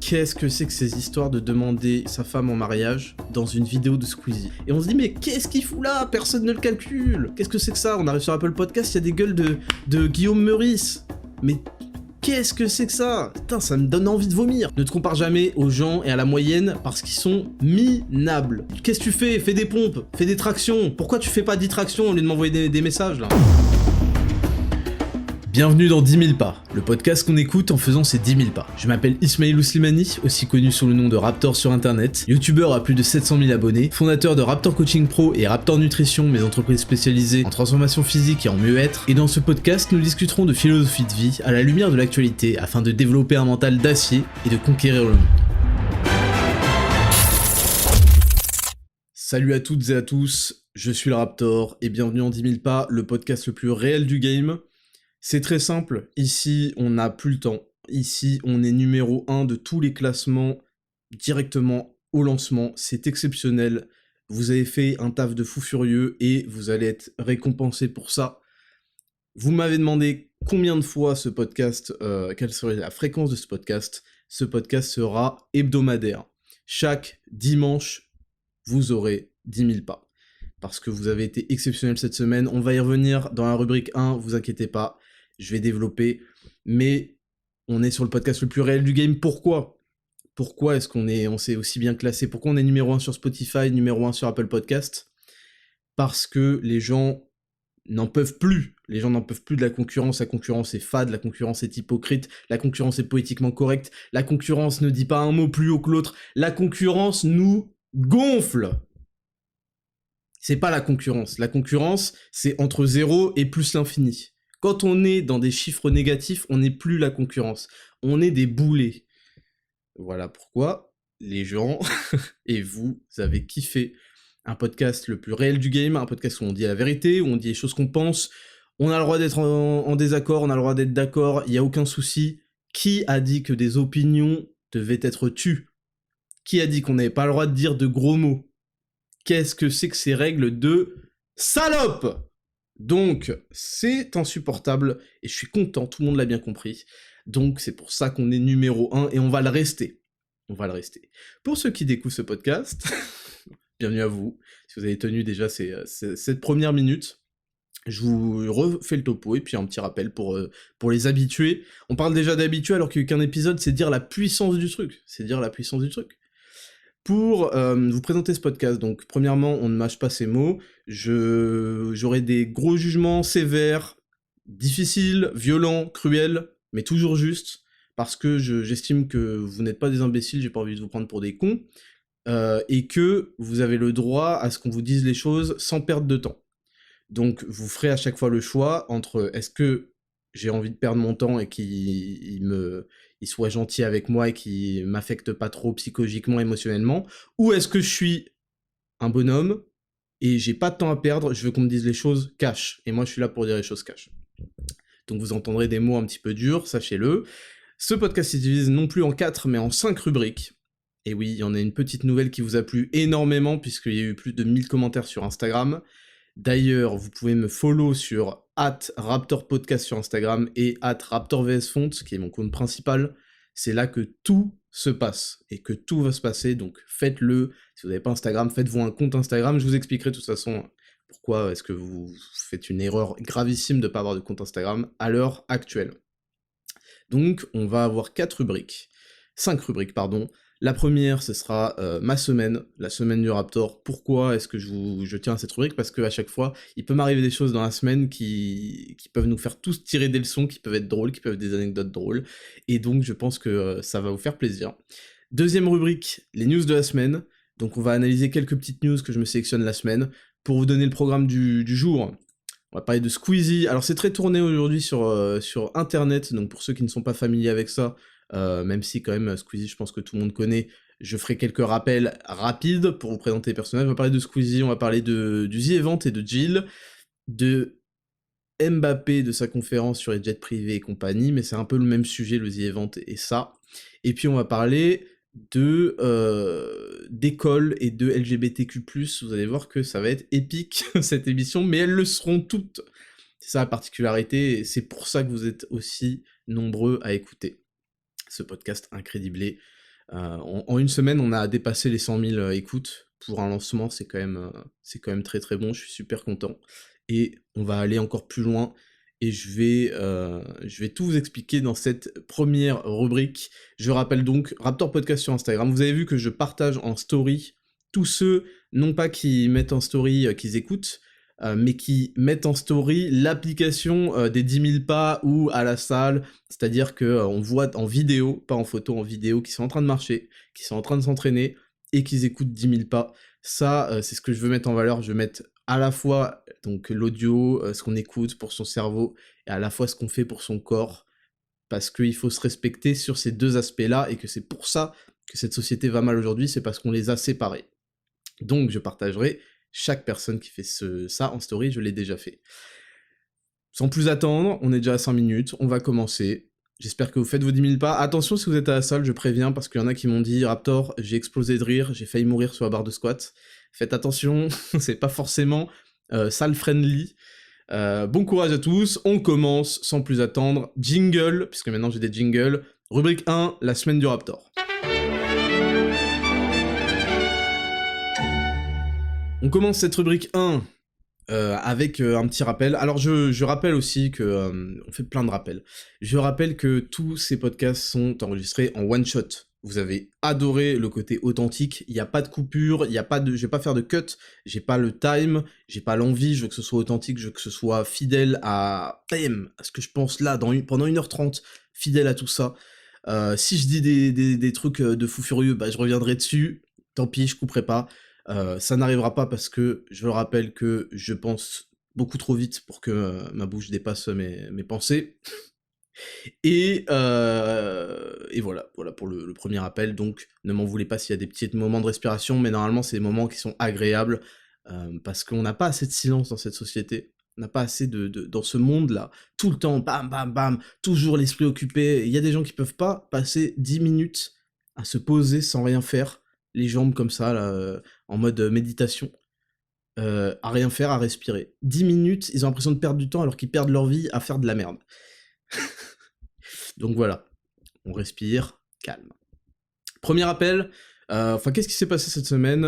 qu'est-ce que c'est que ces histoires de demander sa femme en mariage dans une vidéo de Squeezie? Et on se dit, mais qu'est-ce qu'il fout là? Personne ne le calcule. Qu'est-ce que c'est que ça? On arrive sur Apple Podcast, il y a des gueules de Guillaume Meurice. Mais qu'est-ce que c'est que ça? Putain, ça me donne envie de vomir. Ne te compare jamais aux gens et à la moyenne parce qu'ils sont minables. Qu'est-ce que tu fais? Fais des pompes, fais des tractions. Pourquoi tu fais pas 10 tractions au lieu de m'envoyer des messages là? Bienvenue dans 10 000 pas, le podcast qu'on écoute en faisant ces 10 000 pas. Je m'appelle Ismail Slimani, aussi connu sous le nom de Raptor sur internet, youtubeur à plus de 700 000 abonnés, fondateur de Raptor Coaching Pro et Raptor Nutrition, mes entreprises spécialisées en transformation physique et en mieux-être. Et dans ce podcast, nous discuterons de philosophie de vie à la lumière de l'actualité afin de développer un mental d'acier et de conquérir le monde. Salut à toutes et à tous, je suis le Raptor et bienvenue en 10 000 pas, le podcast le plus réel du game. C'est très simple, ici on n'a plus le temps, ici on est numéro 1 de tous les classements directement au lancement, c'est exceptionnel, vous avez fait un taf de fou furieux et vous allez être récompensé pour ça. Vous m'avez demandé combien de fois ce podcast, quelle serait la fréquence de ce podcast sera hebdomadaire. Chaque dimanche, vous aurez 10 000 pas. Parce que vous avez été exceptionnel cette semaine, on va y revenir dans la rubrique 1, vous inquiétez pas. Je vais développer, mais on est sur le podcast le plus réel du game. Pourquoi est-ce qu'on s'est aussi bien classé? Pourquoi on est numéro 1 sur Spotify, numéro 1 sur Apple Podcast? Parce que les gens n'en peuvent plus. Les gens n'en peuvent plus de la concurrence. La concurrence est fade, la concurrence est hypocrite, la concurrence est poétiquement correcte, la concurrence ne dit pas un mot plus haut que l'autre, la concurrence nous gonfle. C'est pas la concurrence, c'est entre 0 et plus l'infini. Quand on est dans des chiffres négatifs, on n'est plus la concurrence. On est des boulets. Voilà pourquoi les gens et vous avez kiffé un podcast le plus réel du game, un podcast où on dit la vérité, où on dit les choses qu'on pense. On a le droit d'être en désaccord, on a le droit d'être d'accord, il n'y a aucun souci. Qui a dit que des opinions devaient être tues? Qui a dit qu'on n'avait pas le droit de dire de gros mots? Qu'est-ce que c'est que ces règles de salope? Donc, c'est insupportable, et je suis content, tout le monde l'a bien compris. Donc, c'est pour ça qu'on est numéro 1, et on va le rester. Pour ceux qui découvrent ce podcast, bienvenue à vous. Si vous avez tenu déjà cette première minute, je vous refais le topo, et puis un petit rappel pour les habitués. On parle déjà d'habitués, alors qu'il n'y a qu'un épisode, c'est dire la puissance du truc. Pour vous présenter ce podcast, donc premièrement, on ne mâche pas ces mots, j'aurai des gros jugements sévères, difficiles, violents, cruels, mais toujours justes, parce que j'estime que vous n'êtes pas des imbéciles, j'ai pas envie de vous prendre pour des cons, et que vous avez le droit à ce qu'on vous dise les choses sans perdre de temps. Donc vous ferez à chaque fois le choix entre est-ce que j'ai envie de perdre mon temps et qu'il soit gentil avec moi et qu'il m'affecte pas trop psychologiquement, émotionnellement, ou est-ce que je suis un bonhomme et j'ai pas de temps à perdre, je veux qu'on me dise les choses cash, et moi je suis là pour dire les choses cash. Donc vous entendrez des mots un petit peu durs, sachez-le. Ce podcast se divise non plus en 4, mais en 5 rubriques. Et oui, il y en a une petite nouvelle qui vous a plu énormément, puisqu'il y a eu plus de 1000 commentaires sur Instagram. D'ailleurs, vous pouvez me follow sur @RaptorPodcast sur Instagram et @RaptorVSFont, qui est mon compte principal. C'est là que tout se passe, et que tout va se passer, donc faites-le. Si vous n'avez pas Instagram, faites-vous un compte Instagram, je vous expliquerai de toute façon pourquoi est-ce que vous faites une erreur gravissime de ne pas avoir de compte Instagram à l'heure actuelle. Donc, on va avoir 5 rubriques, pardon. La première, ce sera ma semaine, la semaine du Raptor. Pourquoi est-ce que je tiens à cette rubrique? Parce qu'à chaque fois, il peut m'arriver des choses dans la semaine qui peuvent nous faire tous tirer des leçons, qui peuvent être drôles, qui peuvent être des anecdotes drôles, et donc je pense que ça va vous faire plaisir. Deuxième rubrique, les news de la semaine. Donc on va analyser quelques petites news que je me sélectionne la semaine, pour vous donner le programme du jour. On va parler de Squeezie. Alors c'est très tourné aujourd'hui sur internet, donc pour ceux qui ne sont pas familiers avec ça, même si quand même Squeezie je pense que tout le monde connaît, je ferai quelques rappels rapides pour vous présenter les personnages. On va parler de Squeezie, on va parler du The Event et de Jill, de Mbappé, de sa conférence sur les jets privés et compagnie, mais c'est un peu le même sujet, le The Event et ça. Et puis on va parler d'école et de LGBTQ+, vous allez voir que ça va être épique cette émission, mais elles le seront toutes. C'est ça la particularité, et c'est pour ça que vous êtes aussi nombreux à écouter ce podcast incrédiblé. En une semaine, on a dépassé les 100 000 écoutes. Pour un lancement, c'est quand même très très bon, je suis super content. Et on va aller encore plus loin, et je vais tout vous expliquer dans cette première rubrique. Je rappelle donc, Raptor Podcast sur Instagram, vous avez vu que je partage en story tous ceux, non pas qui mettent en story qu'ils écoutent, mais qui mettent en story l'application des 10 000 pas ou à la salle, c'est-à-dire que on voit en vidéo, pas en photo, en vidéo, qui sont en train de marcher, qui sont en train de s'entraîner, et qu'ils écoutent 10 000 pas. Ça, c'est ce que je veux mettre en valeur. Je veux mettre à la fois donc l'audio, ce qu'on écoute pour son cerveau, et à la fois ce qu'on fait pour son corps, parce qu'il faut se respecter sur ces deux aspects-là, et que c'est pour ça que cette société va mal aujourd'hui, c'est parce qu'on les a séparés. Donc je partagerai chaque personne qui fait ça en story, je l'ai déjà fait. Sans plus attendre, on est déjà à 5 minutes, on va commencer. J'espère que vous faites vos 10 000 pas. Attention si vous êtes à la salle, je préviens, parce qu'il y en a qui m'ont dit « Raptor, j'ai explosé de rire, j'ai failli mourir sur la barre de squat ». Faites attention, c'est pas forcément salle friendly. Bon courage à tous, on commence sans plus attendre. Jingle, puisque maintenant j'ai des jingles. Rubrique 1, la semaine du Raptor. On commence cette rubrique 1 avec un petit rappel. Alors je rappelle aussi que... on fait plein de rappels. Je rappelle que tous ces podcasts sont enregistrés en one shot. Vous avez adoré le côté authentique, il n'y a pas de coupure, je vais pas faire de cut, j'ai pas le time, j'ai pas l'envie, je veux que ce soit authentique, je veux que ce soit fidèle à ce que je pense là, pendant 1h30, fidèle à tout ça. Si je dis des trucs de fou furieux, bah je reviendrai dessus, tant pis, je couperai pas. Ça n'arrivera pas parce que je rappelle que je pense beaucoup trop vite pour que ma bouche dépasse mes pensées. Et voilà pour le premier appel, donc ne m'en voulez pas s'il y a des petits moments de respiration, mais normalement c'est des moments qui sont agréables, parce qu'on n'a pas assez de silence dans cette société, on n'a pas assez dans ce monde-là, tout le temps, bam bam bam, toujours l'esprit occupé, il y a des gens qui peuvent pas passer 10 minutes à se poser sans rien faire, les jambes comme ça, là, en mode méditation, à rien faire, à respirer. 10 minutes, ils ont l'impression de perdre du temps alors qu'ils perdent leur vie à faire de la merde. Donc voilà, on respire, calme. Premier appel, qu'est-ce qui s'est passé cette semaine?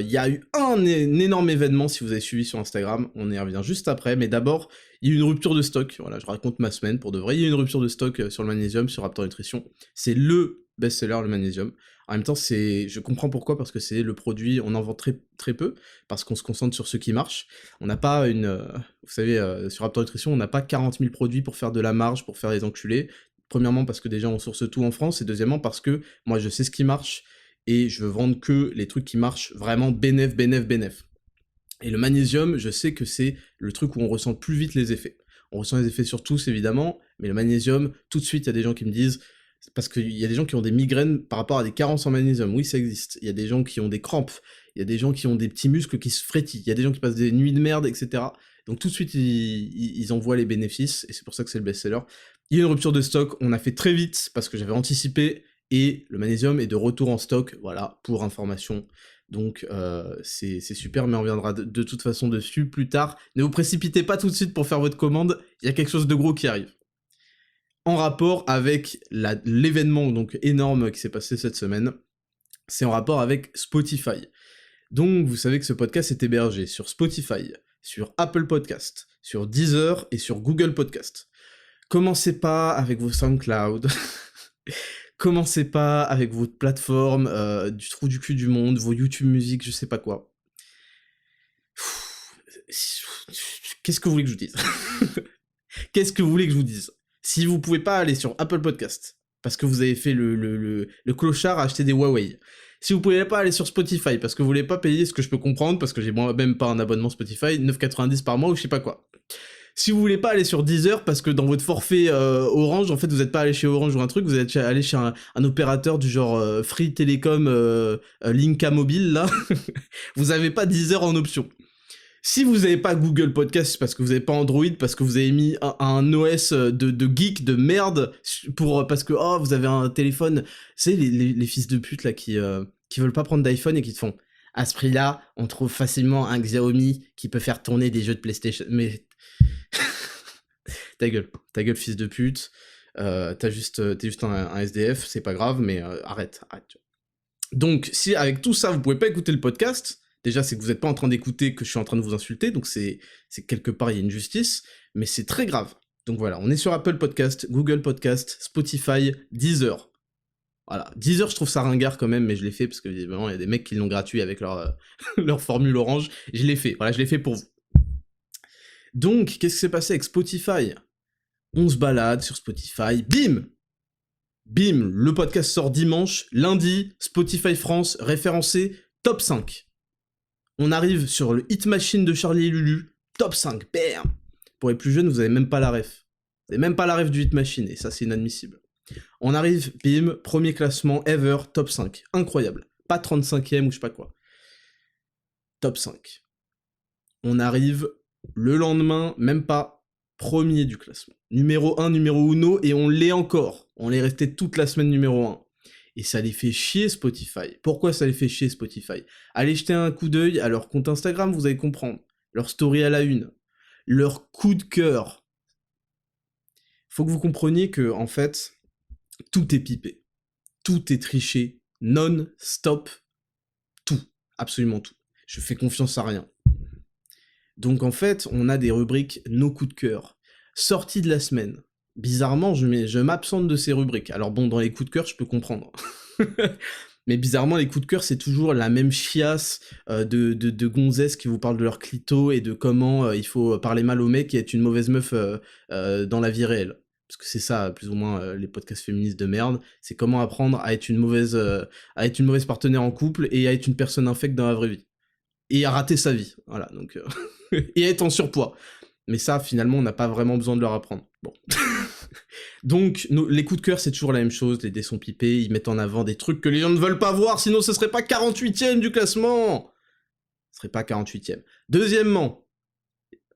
Il y a eu un énorme événement, si vous avez suivi sur Instagram, on y revient juste après, mais d'abord, il y a eu une rupture de stock, voilà, je raconte ma semaine pour de vrai, il y a eu une rupture de stock sur le magnésium, sur Raptor Nutrition, c'est le best-seller, le magnésium. En même temps, je comprends pourquoi, parce que c'est le produit, on en vend très, très peu, parce qu'on se concentre sur ce qui marche. On n'a pas vous savez, sur Raptor Nutrition, on n'a pas 40 000 produits pour faire de la marge, pour faire les enculés. Premièrement, parce que déjà, on source tout en France, et deuxièmement, parce que moi, je sais ce qui marche, et je veux vendre que les trucs qui marchent vraiment bénéf. Et le magnésium, je sais que c'est le truc où on ressent plus vite les effets. On ressent les effets sur tous, évidemment, mais le magnésium, tout de suite, il y a des gens qui me disent... Parce qu'il y a des gens qui ont des migraines par rapport à des carences en magnésium. Oui, ça existe. Il y a des gens qui ont des crampes. Il y a des gens qui ont des petits muscles qui se frétillent. Il y a des gens qui passent des nuits de merde, etc. Donc tout de suite, ils en voient les bénéfices, et c'est pour ça que c'est le best-seller. Il y a une rupture de stock, on a fait très vite, parce que j'avais anticipé, et le magnésium est de retour en stock, voilà, pour information. Donc c'est super, mais on reviendra de toute façon dessus plus tard. Ne vous précipitez pas tout de suite pour faire votre commande, il y a quelque chose de gros qui arrive. En rapport avec l'événement donc énorme qui s'est passé cette semaine, c'est en rapport avec Spotify. Donc vous savez que ce podcast est hébergé sur Spotify, sur Apple Podcast, sur Deezer et sur Google Podcast. Commencez pas avec vos SoundCloud, commencez pas avec votre plateforme du trou du cul du monde, vos YouTube Music, je sais pas quoi. Qu'est-ce que vous voulez que je vous dise? Qu'est-ce que vous voulez que je vous dise? Si vous pouvez pas aller sur Apple Podcast, parce que vous avez fait le clochard à acheter des Huawei, si vous pouvez pas aller sur Spotify, parce que vous voulez pas payer, ce que je peux comprendre, parce que j'ai moi-même pas un abonnement Spotify, 9,90 par mois ou je sais pas quoi. Si vous voulez pas aller sur Deezer, parce que dans votre forfait Orange, en fait vous êtes pas allé chez Orange ou un truc, vous êtes allé chez un opérateur du genre Free Telecom Linka Mobile, là, vous avez pas Deezer en option. Si vous n'avez pas Google Podcast, parce que vous n'avez pas Android, parce que vous avez mis un OS de geek, de merde, parce que vous avez un téléphone, c'est les fils de pute là qui veulent pas prendre d'iPhone et qui te font à ce prix-là, on trouve facilement un Xiaomi qui peut faire tourner des jeux de PlayStation. Mais ta gueule fils de pute. t'es juste un SDF, c'est pas grave, mais arrête. Donc, si avec tout ça, vous pouvez pas écouter le podcast, déjà, c'est que vous êtes pas en train d'écouter que je suis en train de vous insulter, donc c'est quelque part, il y a une justice, mais c'est très grave. Donc voilà, on est sur Apple Podcast, Google Podcast, Spotify, Deezer. Voilà, Deezer, je trouve ça ringard quand même, mais je l'ai fait parce que évidemment, il y a des mecs qui l'ont gratuit avec leur, leur formule orange. Je l'ai fait, voilà, je l'ai fait pour vous. Donc, qu'est-ce qui s'est passé avec Spotify? On se balade sur Spotify, bim, le podcast sort dimanche, lundi, Spotify France, référencé, top 5. On arrive sur le Hit Machine de Charlie et Lulu, top 5, bam. Pour les plus jeunes, vous avez même pas la ref. Vous avez même pas la ref du Hit Machine, et ça c'est inadmissible. On arrive, bim, premier classement ever, top 5. Incroyable. Pas 35ème ou je sais pas quoi. Top 5. On arrive le lendemain, même pas, premier du classement. Numéro 1, numéro uno, et on l'est encore. On est resté toute la semaine numéro 1. Et ça les fait chier Spotify. Pourquoi ça les fait chier Spotify? Allez jeter un coup d'œil à leur compte Instagram, vous allez comprendre. Leur story à la une. Leur coup de cœur. Faut que vous compreniez que, en fait, tout est pipé. Tout est triché. Non-stop. Tout. Absolument tout. Je fais confiance à rien. Donc en fait, on a des rubriques nos coups de cœur. Sortie de la semaine. Bizarrement, je m'absente de ces rubriques. Alors bon, dans les coups de cœur, je peux comprendre. Mais bizarrement, les coups de cœur, c'est toujours la même chiasse de gonzesses qui vous parlent de leur clito et de comment il faut parler mal au mec et être une mauvaise meuf dans la vie réelle. Parce que c'est ça, plus ou moins, les podcasts féministes de merde. C'est comment apprendre à être une mauvaise partenaire en couple et à être une personne infecte dans la vraie vie. Et à rater sa vie. Voilà, donc... et à être en surpoids. Mais ça, finalement, on n'a pas vraiment besoin de leur apprendre. Bon. Donc, les coups de cœur, c'est toujours la même chose, les dés sont pipés, ils mettent en avant des trucs que les gens ne veulent pas voir, sinon ce serait pas 48ème du classement. Ce serait pas 48ème. Deuxièmement,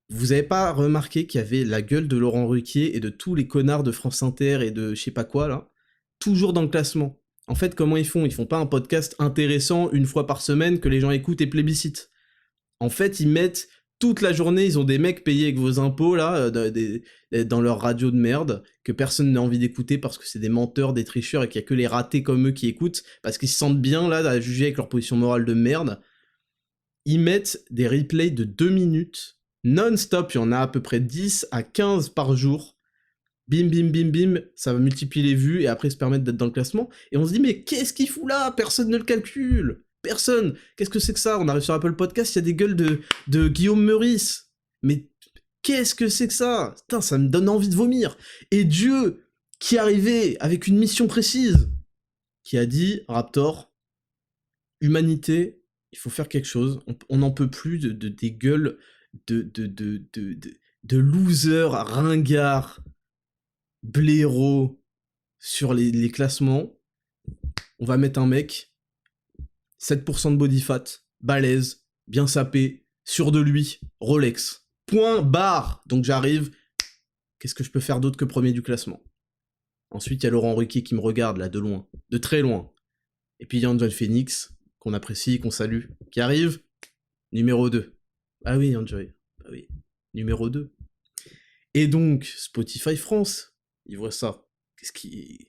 vous avez pas remarqué qu'il y avait la gueule de Laurent Ruquier et de tous les connards de France Inter et de je sais pas quoi, là, toujours dans le classement. En fait, comment ils font? Ils font pas un podcast intéressant une fois par semaine que les gens écoutent et plébiscitent. En fait, ils mettent toute la journée, ils ont des mecs payés avec vos impôts, là, dans leur radio de merde, que personne n'a envie d'écouter parce que c'est des menteurs, des tricheurs, et qu'il y a que les ratés comme eux qui écoutent, parce qu'ils se sentent bien, là, à juger avec leur position morale de merde. Ils mettent des replays de 2 minutes, non-stop, il y en a à peu près 10 à 15 par jour. Bim, bim, bim, bim, ça va multiplier les vues, et après se permettre d'être dans le classement. Et on se dit, mais qu'est-ce qu'il fout là? Personne ne le calcule. Personne. Qu'est-ce que c'est que ça? On arrive sur Apple Podcast, il y a des gueules de Guillaume Meurice. Mais qu'est-ce que c'est que ça? Putain, ça me donne envie de vomir. Et Dieu, qui est arrivé avec une mission précise, qui a dit, Raptor, humanité, il faut faire quelque chose. On n'en peut plus des gueules de losers, ringards, blaireaux sur les classements. On va mettre un mec... 7% de body fat, balèze, bien sapé, sûr de lui, Rolex. Point barre. Donc j'arrive, qu'est-ce que je peux faire d'autre que premier du classement? Ensuite, il y a Laurent Ruquier qui me regarde, là, de loin, de très loin. Et puis il y a Angel Phoenix, qu'on apprécie, qu'on salue, qui arrive, numéro 2. Ah oui, Angel, ah oui, numéro 2. Et donc, Spotify France, ils voient ça. Qu'est-ce qui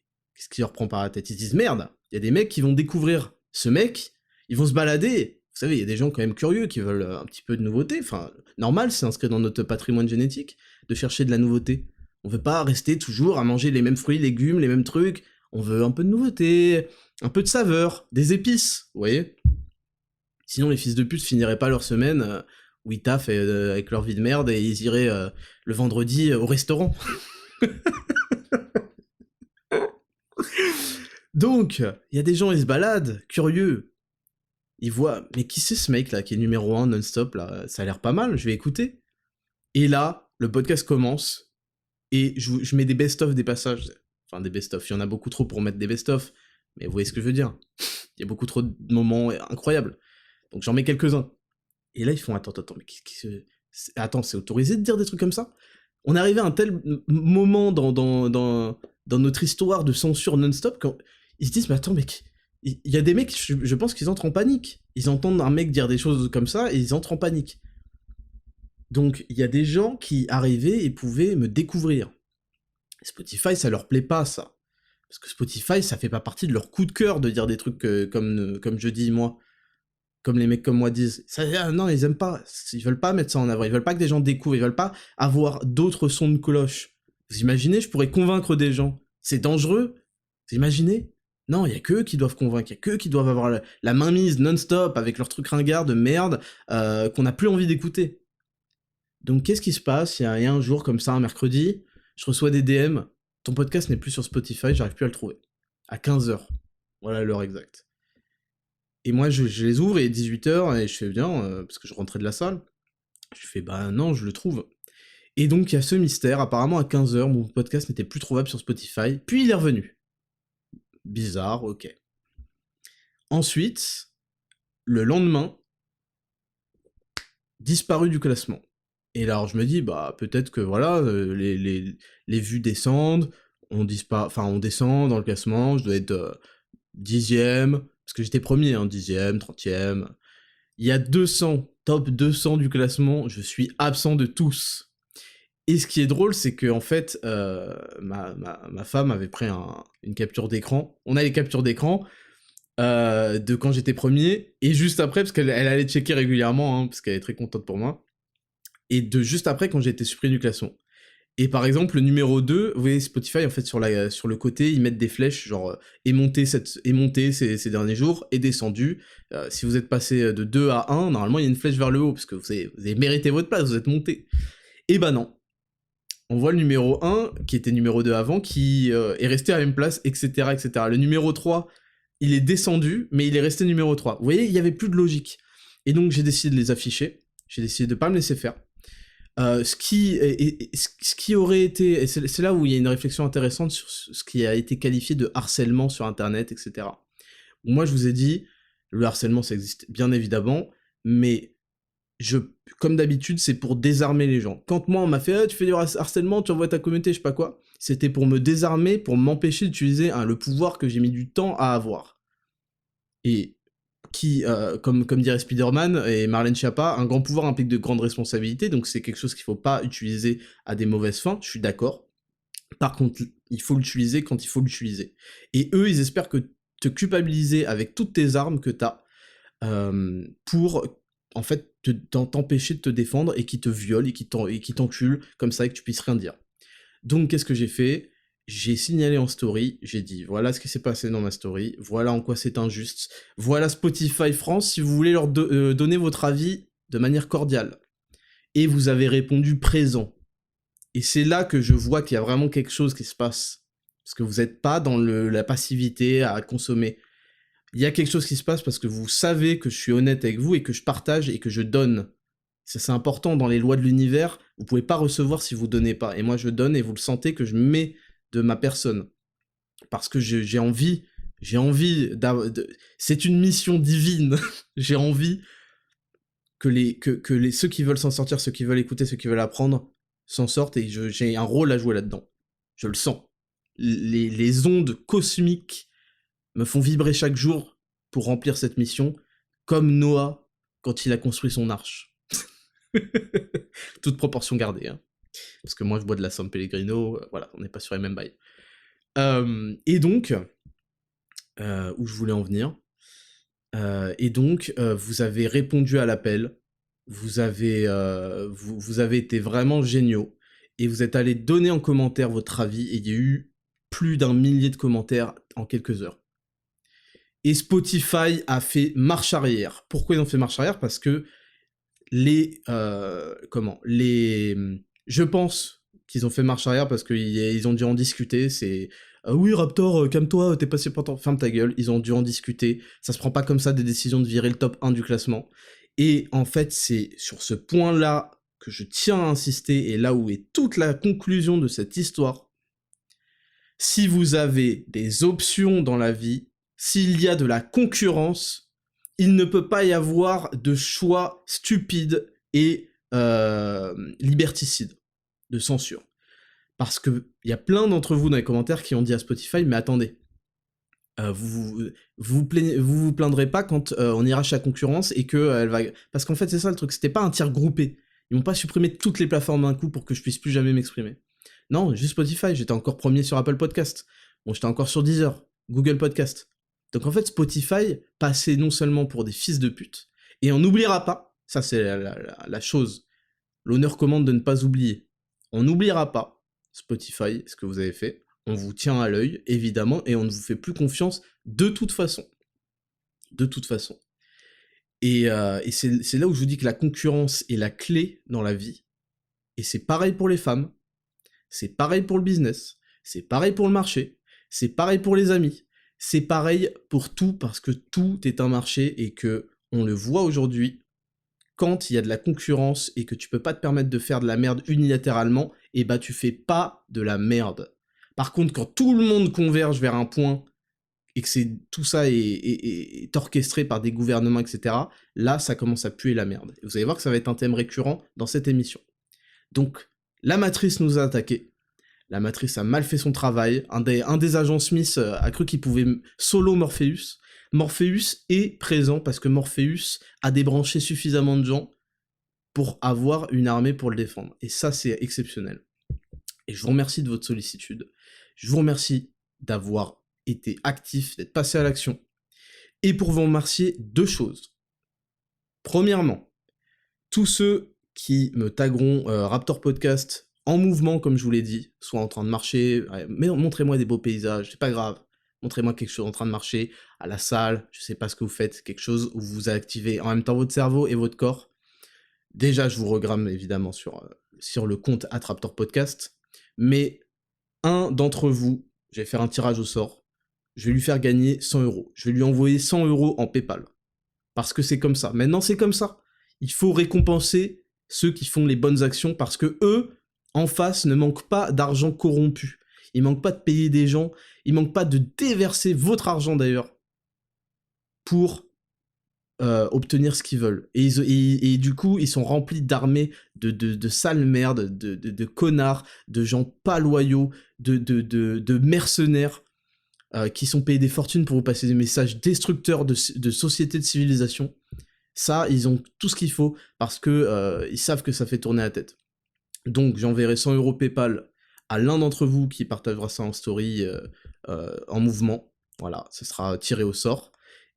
leur prend par la tête? Ils se disent, merde, il y a des mecs qui vont découvrir ce mec, ils vont se balader. Vous savez, il y a des gens quand même curieux qui veulent un petit peu de nouveauté. Enfin, normal, c'est inscrit dans notre patrimoine génétique de chercher de la nouveauté. On veut pas rester toujours à manger les mêmes fruits, légumes, les mêmes trucs. On veut un peu de nouveauté, un peu de saveur, des épices, vous voyez? Sinon, les fils de pute finiraient pas leur semaine où ils taffent avec leur vie de merde et ils iraient le vendredi au restaurant. Donc, il y a des gens, ils se baladent, curieux. Ils voient, mais qui c'est ce mec là qui est numéro 1 non-stop là? Ça a l'air pas mal, je vais écouter. Et là, le podcast commence, et je mets des best-of des passages. Enfin, des best-of, il y en a beaucoup trop pour mettre des best-of, mais vous voyez ce que je veux dire. Il y a beaucoup trop de moments incroyables. Donc j'en mets quelques-uns. Et là, ils font, attends, mais attends, c'est autorisé de dire des trucs comme ça? On est arrivé à un tel moment dans notre histoire de censure non-stop, quand ils se disent, mais attends, mec, il y a des mecs, je pense qu'ils entrent en panique. Ils entendent un mec dire des choses comme ça, et ils entrent en panique. Donc, il y a des gens qui arrivaient et pouvaient me découvrir. Spotify, ça leur plaît pas, ça. Parce que Spotify, ça fait pas partie de leur coup de cœur de dire des trucs comme je dis, moi. Comme les mecs comme moi disent. Non, ils aiment pas. Ils veulent pas mettre ça en avant. Ils veulent pas que des gens découvrent. Ils veulent pas avoir d'autres sons de cloche. Vous imaginez, je pourrais convaincre des gens. C'est dangereux. Vous imaginez? Non, il y a que eux qui doivent convaincre. Il y a que eux qui doivent avoir la mainmise non-stop avec leurs trucs ringards de merde qu'on n'a plus envie d'écouter. Donc qu'est-ce qui se passe? Il y a un jour comme ça, un mercredi, je reçois des DM. Ton podcast n'est plus sur Spotify, j'arrive plus à le trouver. À 15h. Voilà l'heure exacte. Et moi, je les ouvre et 18h, et je fais bien, parce que je rentrais de la salle. Je fais, bah non, je le trouve. Et donc, il y a ce mystère, apparemment à 15h, mon podcast n'était plus trouvable sur Spotify, puis il est revenu. Bizarre, ok. Ensuite, le lendemain, disparu du classement. Et là, alors, je me dis, bah peut-être que voilà, les vues descendent, on descend dans le classement, je dois être 10e, parce que j'étais premier, 10e, 30e. Il y a 200, top 200 du classement, je suis absent de tous. Et ce qui est drôle, c'est que en fait, ma femme avait pris une capture d'écran. On a les captures d'écran de quand j'étais premier, et juste après, parce qu'elle allait checker régulièrement, parce qu'elle est très contente pour moi, et de juste après quand j'ai été supprimé du classement. Et par exemple, le numéro 2, vous voyez Spotify, en fait, sur le côté, ils mettent des flèches, genre, est monté ces derniers jours, est descendu. Si vous êtes passé de 2 à 1, normalement, il y a une flèche vers le haut, parce que vous avez mérité votre place, vous êtes monté. Et bah non. On voit le numéro 1, qui était numéro 2 avant, qui est resté à la même place, etc., etc. Le numéro 3, il est descendu, mais il est resté numéro 3. Vous voyez, il n'y avait plus de logique. Et donc, j'ai décidé de les afficher. J'ai décidé de ne pas me laisser faire. Ce qui aurait été, et c'est là où il y a une réflexion intéressante sur ce qui a été qualifié de harcèlement sur Internet, etc. Moi, je vous ai dit, le harcèlement, ça existe bien évidemment, mais comme d'habitude, c'est pour désarmer les gens. Quand moi, on m'a fait tu fais du harcèlement, tu envoies ta communauté, je sais pas quoi, c'était pour me désarmer, pour m'empêcher d'utiliser le pouvoir que j'ai mis du temps à avoir. Et qui, comme dirait Spider-Man et Marlène Schiappa, un grand pouvoir implique de grandes responsabilités, donc c'est quelque chose qu'il faut pas utiliser à des mauvaises fins, je suis d'accord. Par contre, il faut l'utiliser quand il faut l'utiliser. Et eux, ils espèrent que te culpabiliser avec toutes tes armes que t'as, pour, en fait, t'empêcher de te défendre, et qui te violent, et qui t'enculent, comme ça, et que tu puisses rien dire. Donc, qu'est-ce que j'ai fait ? J'ai signalé en story, j'ai dit, voilà ce qui s'est passé dans ma story, voilà en quoi c'est injuste, voilà Spotify France, si vous voulez leur donner votre avis de manière cordiale. Et vous avez répondu présent. Et c'est là que je vois qu'il y a vraiment quelque chose qui se passe. Parce que vous n'êtes pas dans la passivité à consommer. Il y a quelque chose qui se passe parce que vous savez que je suis honnête avec vous, et que je partage, et que je donne. Ça, c'est important dans les lois de l'univers, vous pouvez pas recevoir si vous donnez pas. Et moi je donne, et vous le sentez que je mets de ma personne, parce que j'ai envie c'est une mission divine. J'ai envie que ceux qui veulent s'en sortir, ceux qui veulent écouter, ceux qui veulent apprendre, s'en sortent, et j'ai un rôle à jouer là-dedans. Je le sens. Les ondes cosmiques me font vibrer chaque jour pour remplir cette mission, comme Noah quand il a construit son arche. Toute proportion gardée, parce que moi je bois de la San Pellegrino, voilà, on n'est pas sur les mêmes bails. Et donc, où je voulais en venir, vous avez répondu à l'appel, vous avez été vraiment géniaux, et vous êtes allés donner en commentaire votre avis, et il y a eu plus d'1 millier de commentaires en quelques heures. Et Spotify a fait marche arrière. Pourquoi ils ont fait marche arrière ? Parce que je pense qu'ils ont fait marche arrière parce qu'ils ont dû en discuter, c'est... oui, Raptor, calme-toi, t'es passé pour... Ferme ta gueule, ils ont dû en discuter, ça se prend pas comme ça des décisions de virer le top 1 du classement. Et en fait, c'est sur ce point-là que je tiens à insister, et là où est toute la conclusion de cette histoire. Si vous avez des options dans la vie, s'il y a de la concurrence, il ne peut pas y avoir de choix stupide et liberticide, de censure. Parce que il y a plein d'entre vous dans les commentaires qui ont dit à Spotify, mais attendez, vous plaindrez pas quand on ira chez la concurrence et que elle va... Parce qu'en fait, c'est ça le truc, c'était pas un tir groupé. Ils m'ont pas supprimé toutes les plateformes d'un coup pour que je puisse plus jamais m'exprimer. Non, juste Spotify, j'étais encore premier sur Apple Podcast. Bon, j'étais encore sur Deezer, Google Podcast. Donc en fait, Spotify passait non seulement pour des fils de pute, et on n'oubliera pas, ça c'est la chose, l'honneur commande de ne pas oublier. On n'oubliera pas, Spotify, ce que vous avez fait, on vous tient à l'œil, évidemment, et on ne vous fait plus confiance de toute façon. De toute façon. Et c'est là où je vous dis que la concurrence est la clé dans la vie, et c'est pareil pour les femmes, c'est pareil pour le business, c'est pareil pour le marché, c'est pareil pour les amis, c'est pareil pour tout, parce que tout est un marché, et que on le voit aujourd'hui, quand il y a de la concurrence et que tu peux pas te permettre de faire de la merde unilatéralement, et bah tu fais pas de la merde. Par contre, quand tout le monde converge vers un point, et que tout ça est orchestré par des gouvernements, etc., là, ça commence à puer la merde. Et vous allez voir que ça va être un thème récurrent dans cette émission. Donc, la Matrice nous a attaqués. La Matrice a mal fait son travail. Un des agents Smith a cru qu'il pouvait solo Morpheus. Morpheus est présent parce que Morpheus a débranché suffisamment de gens pour avoir une armée pour le défendre. Et ça, c'est exceptionnel. Et je vous remercie de votre sollicitude. Je vous remercie d'avoir été actif, d'être passé à l'action. Et pour vous remercier, 2 choses. Premièrement, tous ceux qui me tagueront Raptor Podcast en mouvement, comme je vous l'ai dit, soit en train de marcher, mais montrez-moi des beaux paysages, c'est pas grave. Montrez-moi quelque chose en train de marcher, à la salle, je sais pas ce que vous faites, quelque chose où vous activez en même temps votre cerveau et votre corps. Déjà, je vous regramme évidemment sur le compte @Raptor Podcast, mais un d'entre vous, je vais faire un tirage au sort, je vais lui faire gagner 100 €. Je vais lui envoyer 100 € en PayPal. Parce que c'est comme ça. Maintenant, c'est comme ça. Il faut récompenser ceux qui font les bonnes actions parce que eux, en face, ne manquent pas d'argent corrompu. Ils manquent pas de payer des gens. Ils manquent pas de déverser votre argent d'ailleurs pour obtenir ce qu'ils veulent. Et du coup, ils sont remplis d'armées de sales merdes, de connards, de gens pas loyaux, de mercenaires qui sont payés des fortunes pour vous passer des messages destructeurs de société, de civilisation. Ça, ils ont tout ce qu'il faut parce que ils savent que ça fait tourner la tête. Donc, j'enverrai 100 € PayPal à l'un d'entre vous qui partagera ça en story en mouvement. Voilà, ce sera tiré au sort.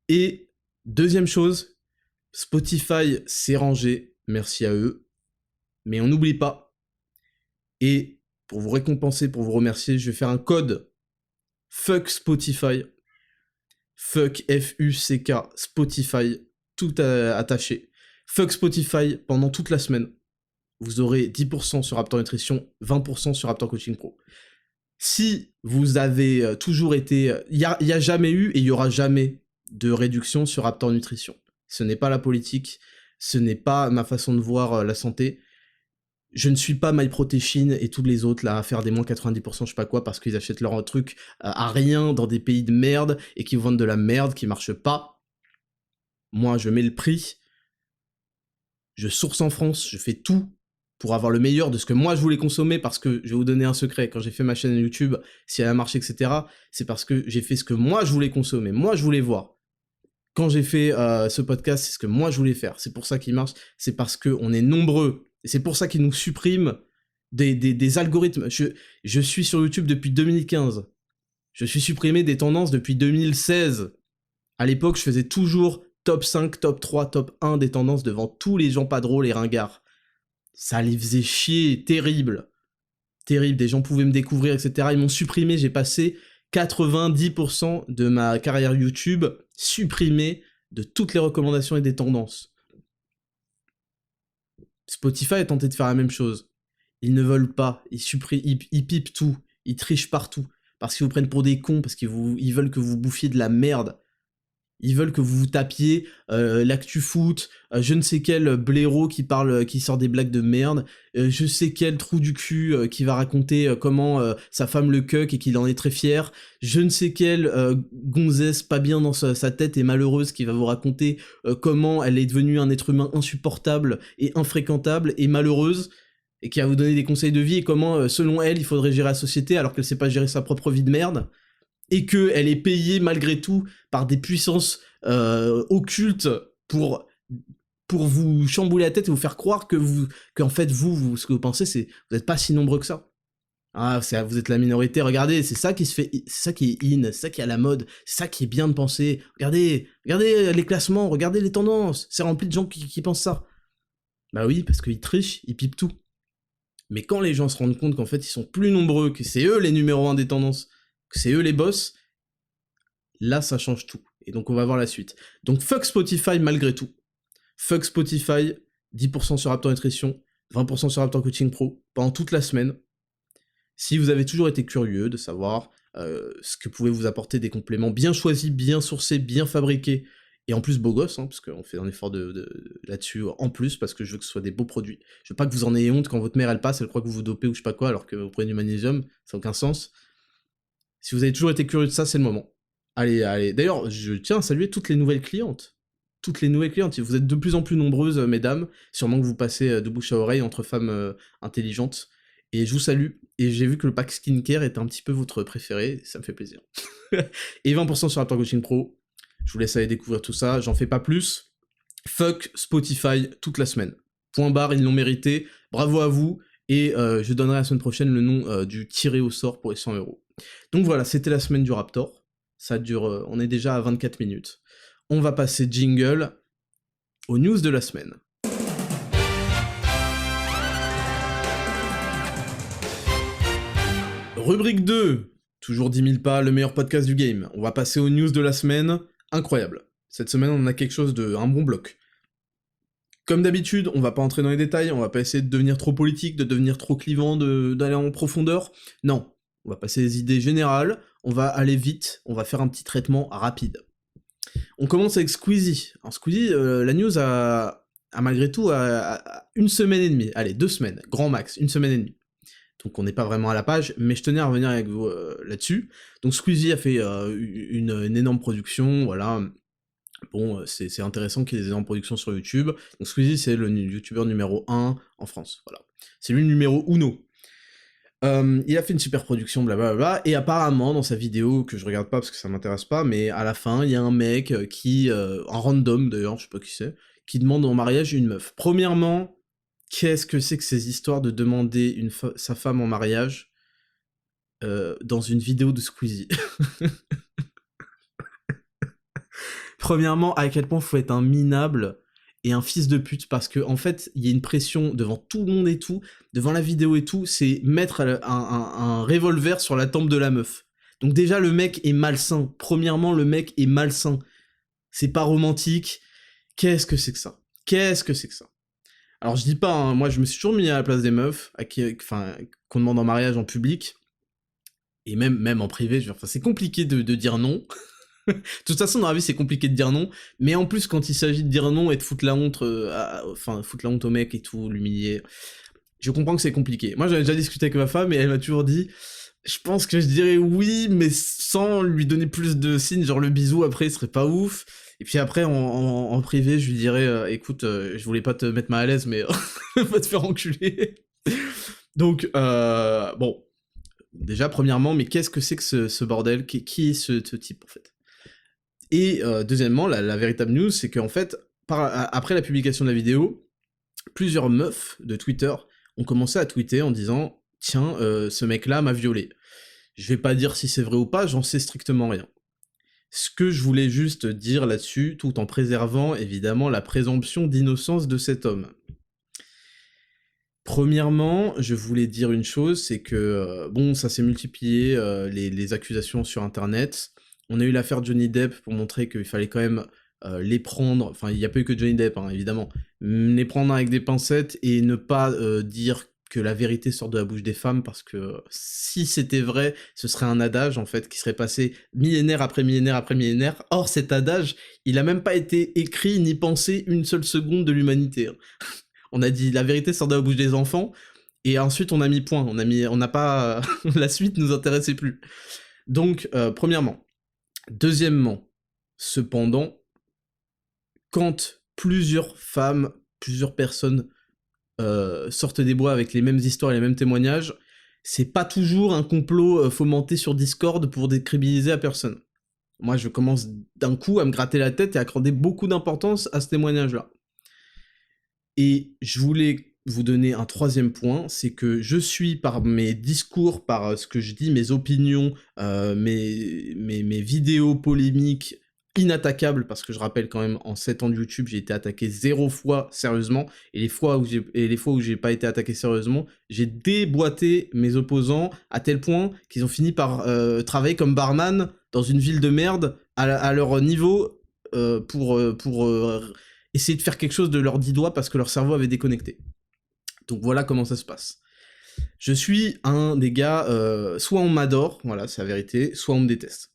Et deuxième chose, Spotify s'est rangé, merci à eux. Mais on n'oublie pas. Et pour vous récompenser, pour vous remercier, je vais faire un code Fuck Spotify. Fuck F-U-C-K Spotify, tout attaché. Fuck Spotify pendant toute la semaine. Vous aurez 10% sur Raptor Nutrition, 20% sur Raptor Coaching Pro. Si vous avez toujours été... Il n'y a jamais eu et il n'y aura jamais de réduction sur Raptor Nutrition. Ce n'est pas la politique, ce n'est pas ma façon de voir la santé. Je ne suis pas MyProtein et tous les autres là à faire des moins 90% je sais pas quoi parce qu'ils achètent leur truc à rien dans des pays de merde et qui vendent de la merde qui marche pas. Moi je mets le prix, je source en France, je fais tout pour avoir le meilleur de ce que moi je voulais consommer parce que je vais vous donner un secret, quand j'ai fait ma chaîne YouTube, si elle a marché etc, c'est parce que j'ai fait ce que moi je voulais consommer, moi je voulais voir. Quand j'ai fait ce podcast, c'est ce que moi je voulais faire, c'est pour ça qu'il marche, c'est parce qu'on est nombreux. Et c'est pour ça qu'ils nous suppriment des algorithmes. Je suis sur YouTube depuis 2015. Je suis supprimé des tendances depuis 2016. À l'époque, je faisais toujours top 5, top 3, top 1 des tendances devant tous les gens pas drôles et ringards. Ça les faisait chier, terrible. Terrible, des gens pouvaient me découvrir, etc. Ils m'ont supprimé, j'ai passé 90% de ma carrière YouTube supprimé de toutes les recommandations et des tendances. Spotify a tenté de faire la même chose. Ils ne veulent pas, ils pipent tout, ils trichent partout, parce qu'ils vous prennent pour des cons, parce qu'ils veulent que vous bouffiez de la merde. Ils veulent que vous vous tapiez l'actu foot, je ne sais quel blaireau qui sort des blagues de merde, je sais quel trou du cul qui va raconter comment sa femme le cuck et qu'il en est très fier, je ne sais quelle gonzesse pas bien dans sa tête et malheureuse qui va vous raconter comment elle est devenue un être humain insupportable et infréquentable et malheureuse, et qui va vous donner des conseils de vie et comment, selon elle, il faudrait gérer la société alors qu'elle sait pas gérer sa propre vie de merde. Et qu'elle est payée malgré tout par des puissances occultes pour vous chambouler la tête et vous faire croire qu'en fait, ce que vous pensez, c'est vous n'êtes pas si nombreux que ça. Ah, vous êtes la minorité, regardez, c'est ça qui se fait, c'est ça qui est in, c'est ça qui est à la mode, c'est ça qui est bien de penser. Regardez les classements, regardez les tendances, c'est rempli de gens qui pensent ça. Bah oui, parce qu'ils trichent, ils pipent tout. Mais quand les gens se rendent compte qu'en fait ils sont plus nombreux, que c'est eux les numéros 1 des tendances, que c'est eux les boss, là ça change tout. Et donc on va voir la suite. Donc fuck Spotify malgré tout. Fuck Spotify, 10% sur Raptor Nutrition, 20% sur Raptor Coaching Pro, pendant toute la semaine. Si vous avez toujours été curieux de savoir ce que pouvait vous apporter des compléments bien choisis, bien sourcés, bien fabriqués, et en plus beau gosse, parce qu'on fait un effort là-dessus en plus, parce que je veux que ce soit des beaux produits. Je veux pas que vous en ayez honte quand votre mère elle passe, elle croit que vous vous dopez ou je sais pas quoi, alors que vous prenez du magnésium, ça n'a aucun sens. Si vous avez toujours été curieux de ça, c'est le moment. Allez. D'ailleurs, je tiens à saluer toutes les nouvelles clientes. Toutes les nouvelles clientes. Vous êtes de plus en plus nombreuses, mesdames. Sûrement que vous passez de bouche à oreille entre femmes intelligentes. Et je vous salue. Et j'ai vu que le pack skincare était un petit peu votre préféré. Ça me fait plaisir. Et 20% sur Raptor Coaching Pro. Je vous laisse aller découvrir tout ça. J'en fais pas plus. Fuck Spotify toute la semaine. Point barre, ils l'ont mérité. Bravo à vous. Et je donnerai la semaine prochaine le nom du tiré au sort pour les 100€. Donc voilà, c'était la semaine du Raptor. Ça dure, on est déjà à 24 minutes. On va passer jingle aux news de la semaine. Rubrique 2, toujours 10 000 pas, le meilleur podcast du game. On va passer aux news de la semaine, incroyable. Cette semaine, on a quelque chose un bon bloc. Comme d'habitude, on va pas entrer dans les détails, on va pas essayer de devenir trop politique, de devenir trop clivant, d'aller en profondeur. Non, on va passer les idées générales, on va aller vite, on va faire un petit traitement rapide. On commence avec Squeezie. Alors Squeezie, la news a malgré tout à 1 semaine et demie, allez, 2 semaines, grand max, 1 semaine et demie. Donc on n'est pas vraiment à la page, mais je tenais à revenir avec vous là-dessus. Donc Squeezie a fait une énorme production, voilà. Bon, c'est intéressant qu'il y ait des énormes productions sur YouTube. Donc Squeezie, c'est le youtubeur numéro 1 en France, voilà. C'est lui le numéro uno. Il a fait une super production, blablabla, et apparemment, dans sa vidéo, que je regarde pas parce que ça m'intéresse pas, mais à la fin, il y a un mec qui, un random d'ailleurs, je sais pas qui c'est, qui demande en mariage une meuf. Premièrement, qu'est-ce que c'est que ces histoires de demander sa femme en mariage dans une vidéo de Squeezie? Premièrement, à quel point faut être un minable et un fils de pute, parce que en fait, il y a une pression devant tout le monde et tout, devant la vidéo et tout, c'est mettre un revolver sur la tempe de la meuf. Donc déjà, le mec est malsain. Premièrement, le mec est malsain. C'est pas romantique. Qu'est-ce que c'est que ça? Qu'est-ce que c'est que ça? Alors je dis pas, hein, moi je me suis toujours mis à la place des meufs, qu'on demande en mariage en public, et même en privé, c'est compliqué de dire non. De toute façon, dans la vie, c'est compliqué de dire non, mais en plus, quand il s'agit de dire non et de foutre la honte, foutre la honte au mec et tout, l'humilier, je comprends que c'est compliqué. Moi, j'avais déjà discuté avec ma femme et elle m'a toujours dit, je pense que je dirais oui, mais sans lui donner plus de signes, genre le bisou après, ce serait pas ouf. Et puis après, en privé, je lui dirais, écoute, je voulais pas te mettre mal à l'aise, mais va te faire enculer. Donc, bon, déjà, premièrement, mais qu'est-ce que c'est que ce bordel? Qui est ce type, en fait? Et deuxièmement, la véritable news, c'est qu'en fait, après la publication de la vidéo, plusieurs meufs de Twitter ont commencé à tweeter en disant « Tiens, ce mec-là m'a violé ». Je vais pas dire si c'est vrai ou pas, j'en sais strictement rien. Ce que je voulais juste dire là-dessus, tout en préservant évidemment la présomption d'innocence de cet homme. Premièrement, je voulais dire une chose, c'est que, bon, ça s'est multiplié, les accusations sur Internet. On a eu l'affaire Johnny Depp pour montrer qu'il fallait quand même les prendre, enfin il n'y a pas eu que Johnny Depp, hein, évidemment, les prendre avec des pincettes et ne pas dire que la vérité sort de la bouche des femmes, parce que si c'était vrai, ce serait un adage en fait qui serait passé millénaire après millénaire après millénaire. Or cet adage, il a même pas été écrit ni pensé une seule seconde de l'humanité. Hein. On a dit la vérité sort de la bouche des enfants, et ensuite on a mis point, on n'a pas... la suite nous intéressait plus. Donc, premièrement. Deuxièmement, cependant, quand plusieurs femmes, plusieurs personnes sortent des bois avec les mêmes histoires et les mêmes témoignages, c'est pas toujours un complot fomenté sur Discord pour décrédibiliser la personne. Moi, je commence d'un coup à me gratter la tête et à accorder beaucoup d'importance à ce témoignage-là. Et je voulais vous donner un troisième point, c'est que je suis par mes discours, par ce que je dis, mes opinions, mes vidéos polémiques inattaquables, parce que je rappelle quand même, en 7 ans de YouTube, j'ai été attaqué 0 fois sérieusement, et les fois où j'ai pas été attaqué sérieusement, j'ai déboîté mes opposants à tel point qu'ils ont fini par travailler comme barman dans une ville de merde à leur niveau pour essayer de faire quelque chose de leurs 10 doigts parce que leur cerveau avait déconnecté. Donc voilà comment ça se passe. Je suis un des gars, soit on m'adore, voilà, c'est la vérité, soit on me déteste.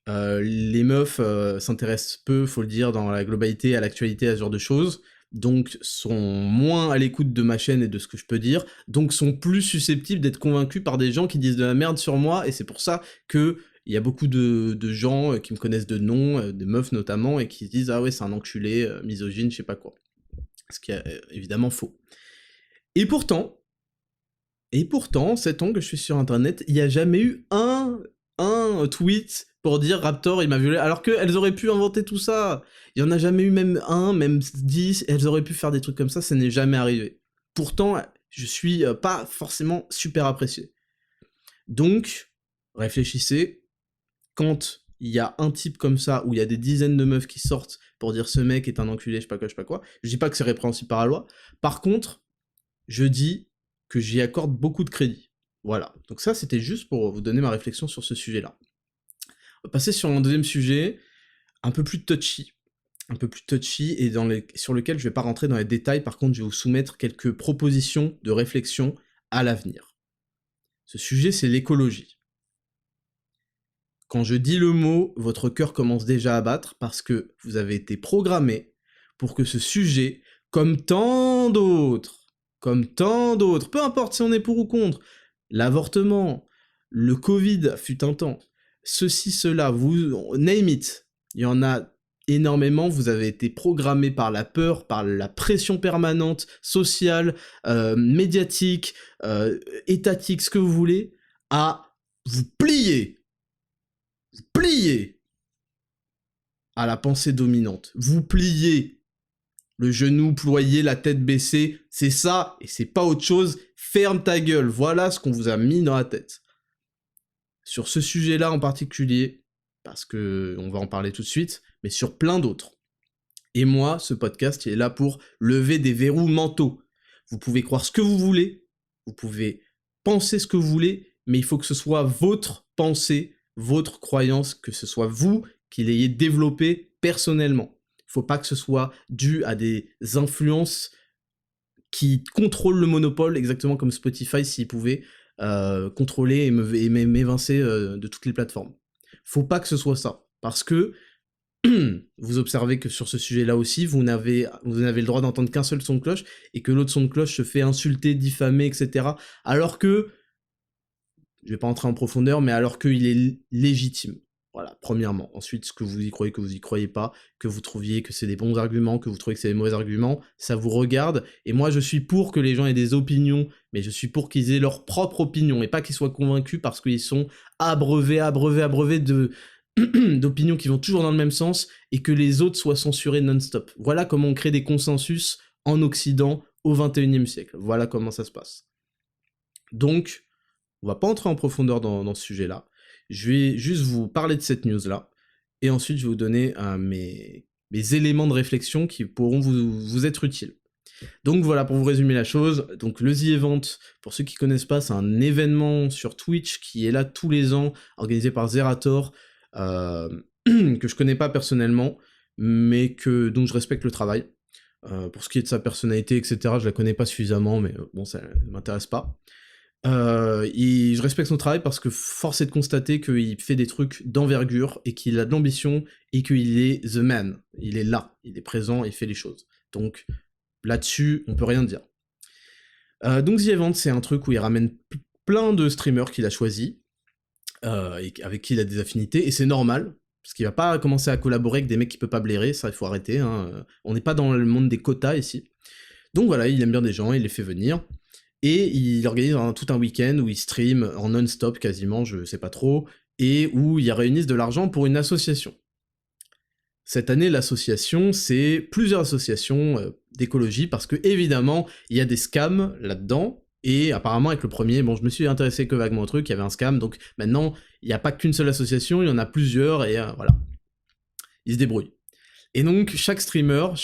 Les meufs s'intéressent peu, faut le dire, dans la globalité, à l'actualité, à ce genre de choses, donc sont moins à l'écoute de ma chaîne et de ce que je peux dire, donc sont plus susceptibles d'être convaincus par des gens qui disent de la merde sur moi, et c'est pour ça que il y a beaucoup de gens qui me connaissent de nom, des meufs notamment, et qui se disent « Ah ouais, c'est un enculé, misogyne, je sais pas quoi ». Ce qui est évidemment faux. Et pourtant, 7 ans que je suis sur internet, il n'y a jamais eu un tweet pour dire Raptor il m'a violé, alors qu'elles auraient pu inventer tout ça. Il n'y en a jamais eu même un, même 10, elles auraient pu faire des trucs comme ça n'est jamais arrivé. Pourtant, je suis pas forcément super apprécié. Donc, réfléchissez, quand il y a un type comme ça, où il y a des dizaines de meufs qui sortent pour dire ce mec est un enculé, je sais pas quoi, je dis pas que c'est répréhensible par la loi, par contre, je dis que j'y accorde beaucoup de crédit. Voilà, donc ça c'était juste pour vous donner ma réflexion sur ce sujet-là. On va passer sur un deuxième sujet, un peu plus touchy, et sur lequel je vais pas rentrer dans les détails, par contre je vais vous soumettre quelques propositions de réflexion à l'avenir. Ce sujet c'est l'écologie. Quand je dis le mot, votre cœur commence déjà à battre, parce que vous avez été programmé pour que ce sujet, comme tant d'autres, peu importe si on est pour ou contre, l'avortement, le Covid fut un temps, ceci, cela, vous name it, il y en a énormément, vous avez été programmé par la peur, par la pression permanente, sociale, médiatique, étatique, ce que vous voulez, à vous plier à la pensée dominante, vous pliez le genou ployé, la tête baissée, c'est ça, et c'est pas autre chose, ferme ta gueule, voilà ce qu'on vous a mis dans la tête. Sur ce sujet-là en particulier, parce que on va en parler tout de suite, mais sur plein d'autres. Et moi, ce podcast, il est là pour lever des verrous mentaux. Vous pouvez croire ce que vous voulez, vous pouvez penser ce que vous voulez, mais il faut que ce soit votre pensée, votre croyance, que ce soit vous qui l'ayez développé personnellement. Faut pas que ce soit dû à des influences qui contrôlent le monopole, exactement comme Spotify s'ils pouvaient contrôler et m'évincer de toutes les plateformes. Faut pas que ce soit ça, parce que vous observez que sur ce sujet-là aussi, vous n'avez le droit d'entendre qu'un seul son de cloche, et que l'autre son de cloche se fait insulter, diffamer, etc. Alors que, je vais pas entrer en profondeur, mais alors qu'il est légitime. Voilà, premièrement. Ensuite, ce que vous y croyez, que vous y croyez pas, que vous trouviez que c'est des bons arguments, que vous trouvez que c'est des mauvais arguments, ça vous regarde, et moi je suis pour que les gens aient des opinions, mais je suis pour qu'ils aient leur propre opinion, et pas qu'ils soient convaincus parce qu'ils sont abreuvés d'opinions qui vont toujours dans le même sens, et que les autres soient censurés non-stop. Voilà comment on crée des consensus en Occident au XXIe siècle. Voilà comment ça se passe. Donc, on va pas entrer en profondeur dans ce sujet-là. Je vais juste vous parler de cette news-là, et ensuite je vais vous donner mes éléments de réflexion qui pourront vous être utiles. Donc voilà, pour vous résumer la chose, donc le The Event, pour ceux qui connaissent pas, c'est un événement sur Twitch qui est là tous les ans, organisé par Zerator, que je connais pas personnellement, mais dont je respecte le travail. Pour ce qui est de sa personnalité, etc., je la connais pas suffisamment, mais bon, ça m'intéresse pas. Je respecte son travail parce que force est de constater qu'il fait des trucs d'envergure et qu'il a de l'ambition et qu'il est the man. Il est là, il est présent, il fait les choses. Donc là-dessus, on peut rien dire. Donc The Event, c'est un truc où il ramène plein de streamers qu'il a choisis et avec qui il a des affinités, et c'est normal. Parce qu'il va pas commencer à collaborer avec des mecs qu'il peut pas blairer, ça il faut arrêter. Hein. On n'est pas dans le monde des quotas ici. Donc voilà, il aime bien des gens, il les fait venir. Et il organise tout un week-end où il stream en non-stop quasiment, je sais pas trop, et où ils réunissent de l'argent pour une association. Cette année, l'association, c'est plusieurs associations d'écologie, parce que évidemment, il y a des scams là-dedans, et apparemment avec le premier, bon, je me suis intéressé que vaguement au truc, il y avait un scam, donc maintenant, il n'y a pas qu'une seule association, il y en a plusieurs, et voilà. Ils se débrouillent. Et donc, chaque streamer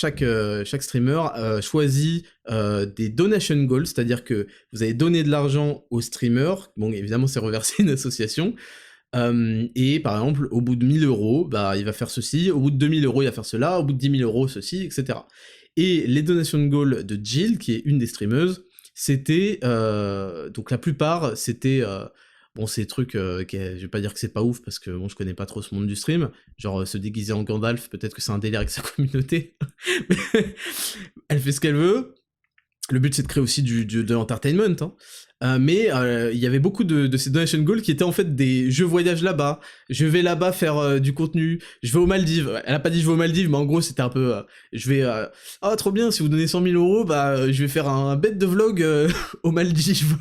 choisit des donation goals, c'est-à-dire que vous allez donner de l'argent au streamer, bon, évidemment, c'est reversé à une association, et par exemple, au bout de 1000 euros, bah, il va faire ceci, au bout de 2000 euros, il va faire cela, au bout de 10 000 euros, ceci, etc. Et les donation goals de Jill, qui est une des streameuses, c'était, donc la plupart, c'était, bon, ces trucs, je vais pas dire que c'est pas ouf, parce que bon, je connais pas trop ce monde du stream, genre se déguiser en Gandalf, peut-être que c'est un délire avec sa communauté, mais elle fait ce qu'elle veut, le but c'est de créer aussi de l'entertainment, hein. Mais il y avait beaucoup de ces donation goals qui étaient en fait des je voyage là-bas, je vais là-bas faire du contenu, je vais aux Maldives. Elle a pas dit je vais aux Maldives, mais en gros c'était un peu je vais ah trop bien, si vous donnez 100 000 euros, bah je vais faire un bête de vlog aux Maldives.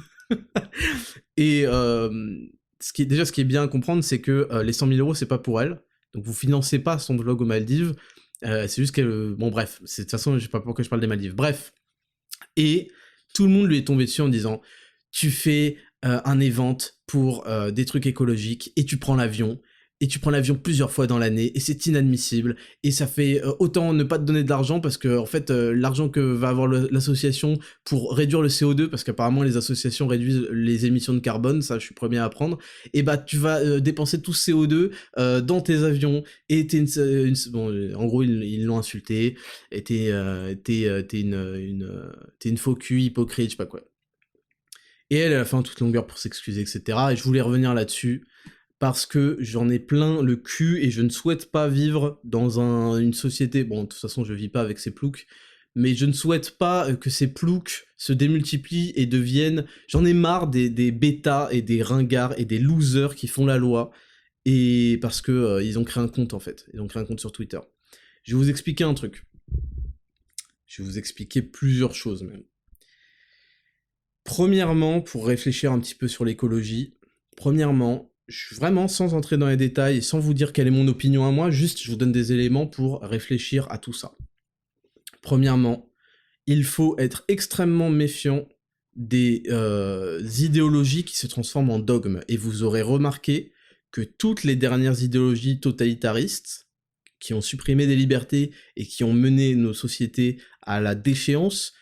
Et ce qui est bien à comprendre, c'est que les 100 000 euros c'est pas pour elle, donc vous financez pas son vlog aux Maldives, c'est juste qu'elle, bon bref, de toute façon je sais pas pourquoi je parle des Maldives, bref. Et tout le monde lui est tombé dessus en disant tu fais un event pour des trucs écologiques, et tu prends l'avion plusieurs fois dans l'année, et c'est inadmissible, et ça fait autant ne pas te donner de l'argent, parce que en fait l'argent que va avoir l'association pour réduire le CO2, parce qu'apparemment les associations réduisent les émissions de carbone, ça je suis premier à apprendre, et bah tu vas dépenser tout ce CO2 dans tes avions, et bon, en gros ils l'ont insulté, et t'es une faux cul, hypocrite, je sais pas quoi. Et elle a fait en toute longueur pour s'excuser, etc. Et je voulais revenir là-dessus, parce que j'en ai plein le cul, et je ne souhaite pas vivre dans une société... Bon, de toute façon, je vis pas avec ces ploucs, mais je ne souhaite pas que ces ploucs se démultiplient et deviennent... J'en ai marre des bêtas et des ringards et des losers qui font la loi, et parce que ils ont créé un compte, en fait. Ils ont créé un compte sur Twitter. Je vais vous expliquer un truc. Je vais vous expliquer plusieurs choses, même. Premièrement, pour réfléchir un petit peu sur l'écologie, vraiment, sans entrer dans les détails et sans vous dire quelle est mon opinion à moi, juste je vous donne des éléments pour réfléchir à tout ça. Premièrement, il faut être extrêmement méfiant des idéologies qui se transforment en dogmes, et vous aurez remarqué que toutes les dernières idéologies totalitaristes, qui ont supprimé des libertés et qui ont mené nos sociétés à la déchéance,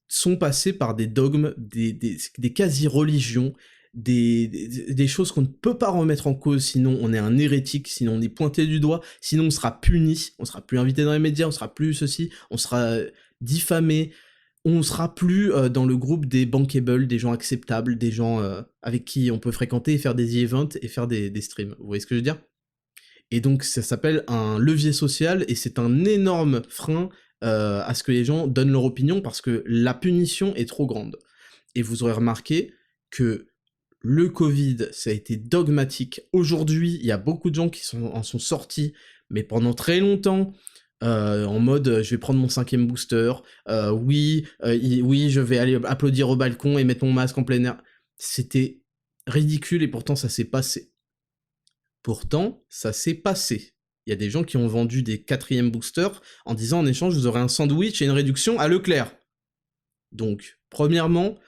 sont passés par des dogmes, des quasi-religions, des choses qu'on ne peut pas remettre en cause, sinon on est un hérétique, sinon on est pointé du doigt, sinon on sera puni, on sera plus invité dans les médias, on sera plus ceci, on sera diffamé, on sera plus dans le groupe des bankable, des gens acceptables, des gens avec qui on peut fréquenter et faire des events et faire des streams. Vous voyez ce que je veux dire? Et donc ça s'appelle un levier social, et c'est un énorme frein à ce que les gens donnent leur opinion, parce que la punition est trop grande. Et vous aurez remarqué que le Covid, ça a été dogmatique. Aujourd'hui, il y a beaucoup de gens qui en sont sortis, mais pendant très longtemps, en mode je vais prendre mon 5e booster, oui, je vais aller applaudir au balcon et mettre mon masque en plein air. C'était ridicule, et pourtant ça s'est passé. Il y a des gens qui ont vendu des 4e boosters en disant en échange vous aurez un sandwich et une réduction à Leclerc. Donc, premièrement,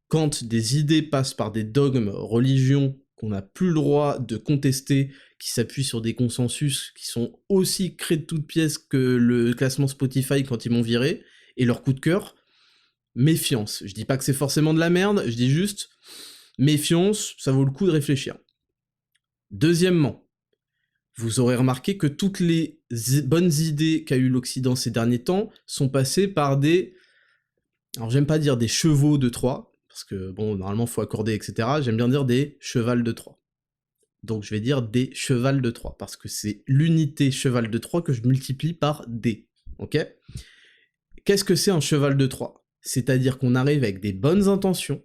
quand des idées passent par des dogmes, religions, qu'on n'a plus le droit de contester, qui s'appuient sur des consensus qui sont aussi créés de toutes pièces que le classement Spotify quand ils m'ont viré, et leur coup de cœur, méfiance. Je dis pas que c'est forcément de la merde, je dis juste méfiance, ça vaut le coup de réfléchir. Deuxièmement, vous aurez remarqué que toutes les bonnes idées qu'a eu l'Occident ces derniers temps sont passées par des... Alors j'aime pas dire des chevaux de Troie, parce que bon, normalement faut accorder, etc. J'aime bien dire des chevals de Troie. Donc je vais dire des chevals de Troie, parce que c'est l'unité cheval de Troie que je multiplie par D, ok? Qu'est-ce que c'est un cheval de Troie? C'est-à-dire qu'on arrive avec des bonnes intentions,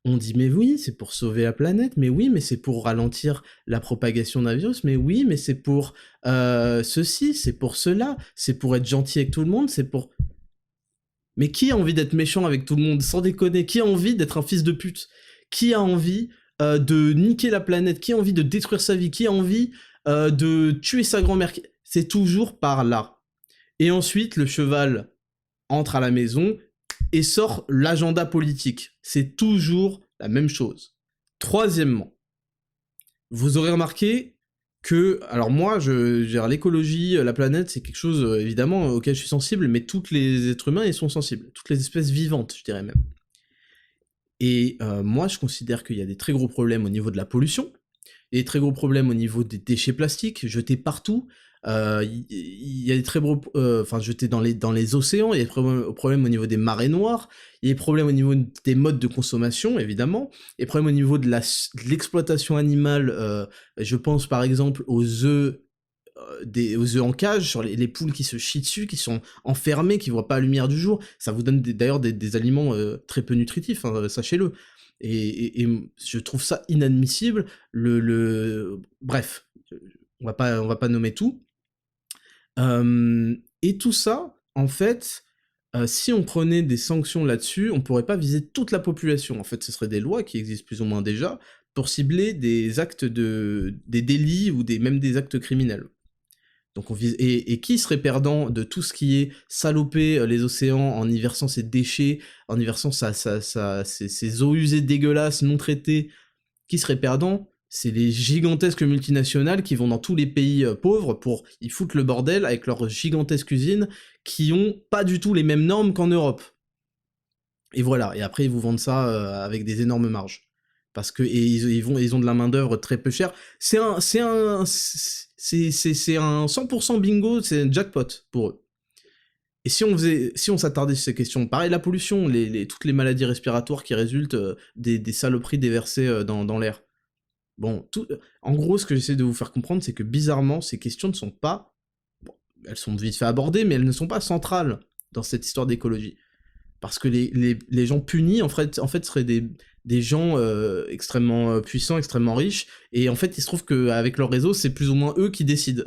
on dit mais oui, c'est pour sauver la planète, mais oui, mais c'est pour ralentir la propagation d'un virus, mais oui, mais c'est pour ceci, c'est pour cela, c'est pour être gentil avec tout le monde, c'est pour... Mais qui a envie d'être méchant avec tout le monde, sans déconner? Qui a envie d'être un fils de pute? Qui a envie de niquer la planète? Qui a envie de détruire sa vie? Qui a envie de tuer sa grand-mère? C'est toujours par là. Et ensuite, le cheval entre à la maison et sort l'agenda politique. C'est toujours la même chose. Troisièmement, vous aurez remarqué que, alors moi, l'écologie, la planète, c'est quelque chose, évidemment, auquel je suis sensible, mais tous les êtres humains, ils sont sensibles. Toutes les espèces vivantes, je dirais même. Et moi, je considère qu'il y a des très gros problèmes au niveau de la pollution, il y a des très gros problèmes au niveau des déchets plastiques jetés partout, il y a des très gros... jetés dans les océans, il y a des problèmes au niveau des marées noires, il y a des problèmes au niveau des modes de consommation, évidemment, il y a des problèmes au niveau de l'exploitation animale, je pense par exemple aux œufs aux œufs en cage, sur les poules qui se chient dessus, qui sont enfermées, qui voient pas la lumière du jour. Ça vous donne d'ailleurs des aliments très peu nutritifs, hein, sachez-le. Et je trouve ça inadmissible. Bref, on va pas nommer tout. Et tout ça, en fait, si on prenait des sanctions là-dessus, on pourrait pas viser toute la population. En fait, ce seraient des lois qui existent plus ou moins déjà pour cibler des actes des délits ou même des actes criminels. Donc on vise et qui serait perdant de tout ce qui est saloper les océans en y versant ses déchets, en y versant ses eaux usées dégueulasses non traitées? Qui serait perdant? C'est les gigantesques multinationales qui vont dans tous les pays pauvres pour y foutre le bordel avec leurs gigantesques usines qui ont pas du tout les mêmes normes qu'en Europe. Et voilà, et après ils vous vendent ça avec des énormes marges. Parce que ils ont de la main d'œuvre très peu chère. C'est un 100% bingo, c'est un jackpot pour eux. Et si on s'attardait sur ces questions, pareil la pollution, toutes les maladies respiratoires qui résultent des saloperies déversées dans l'air. Bon, en gros, ce que j'essaie de vous faire comprendre, c'est que bizarrement, ces questions ne sont pas, bon, elles sont vite fait abordées, mais elles ne sont pas centrales dans cette histoire d'écologie. Parce que les gens punis, en fait seraient des gens extrêmement puissants, extrêmement riches, et en fait, il se trouve qu'avec leur réseau, c'est plus ou moins eux qui décident.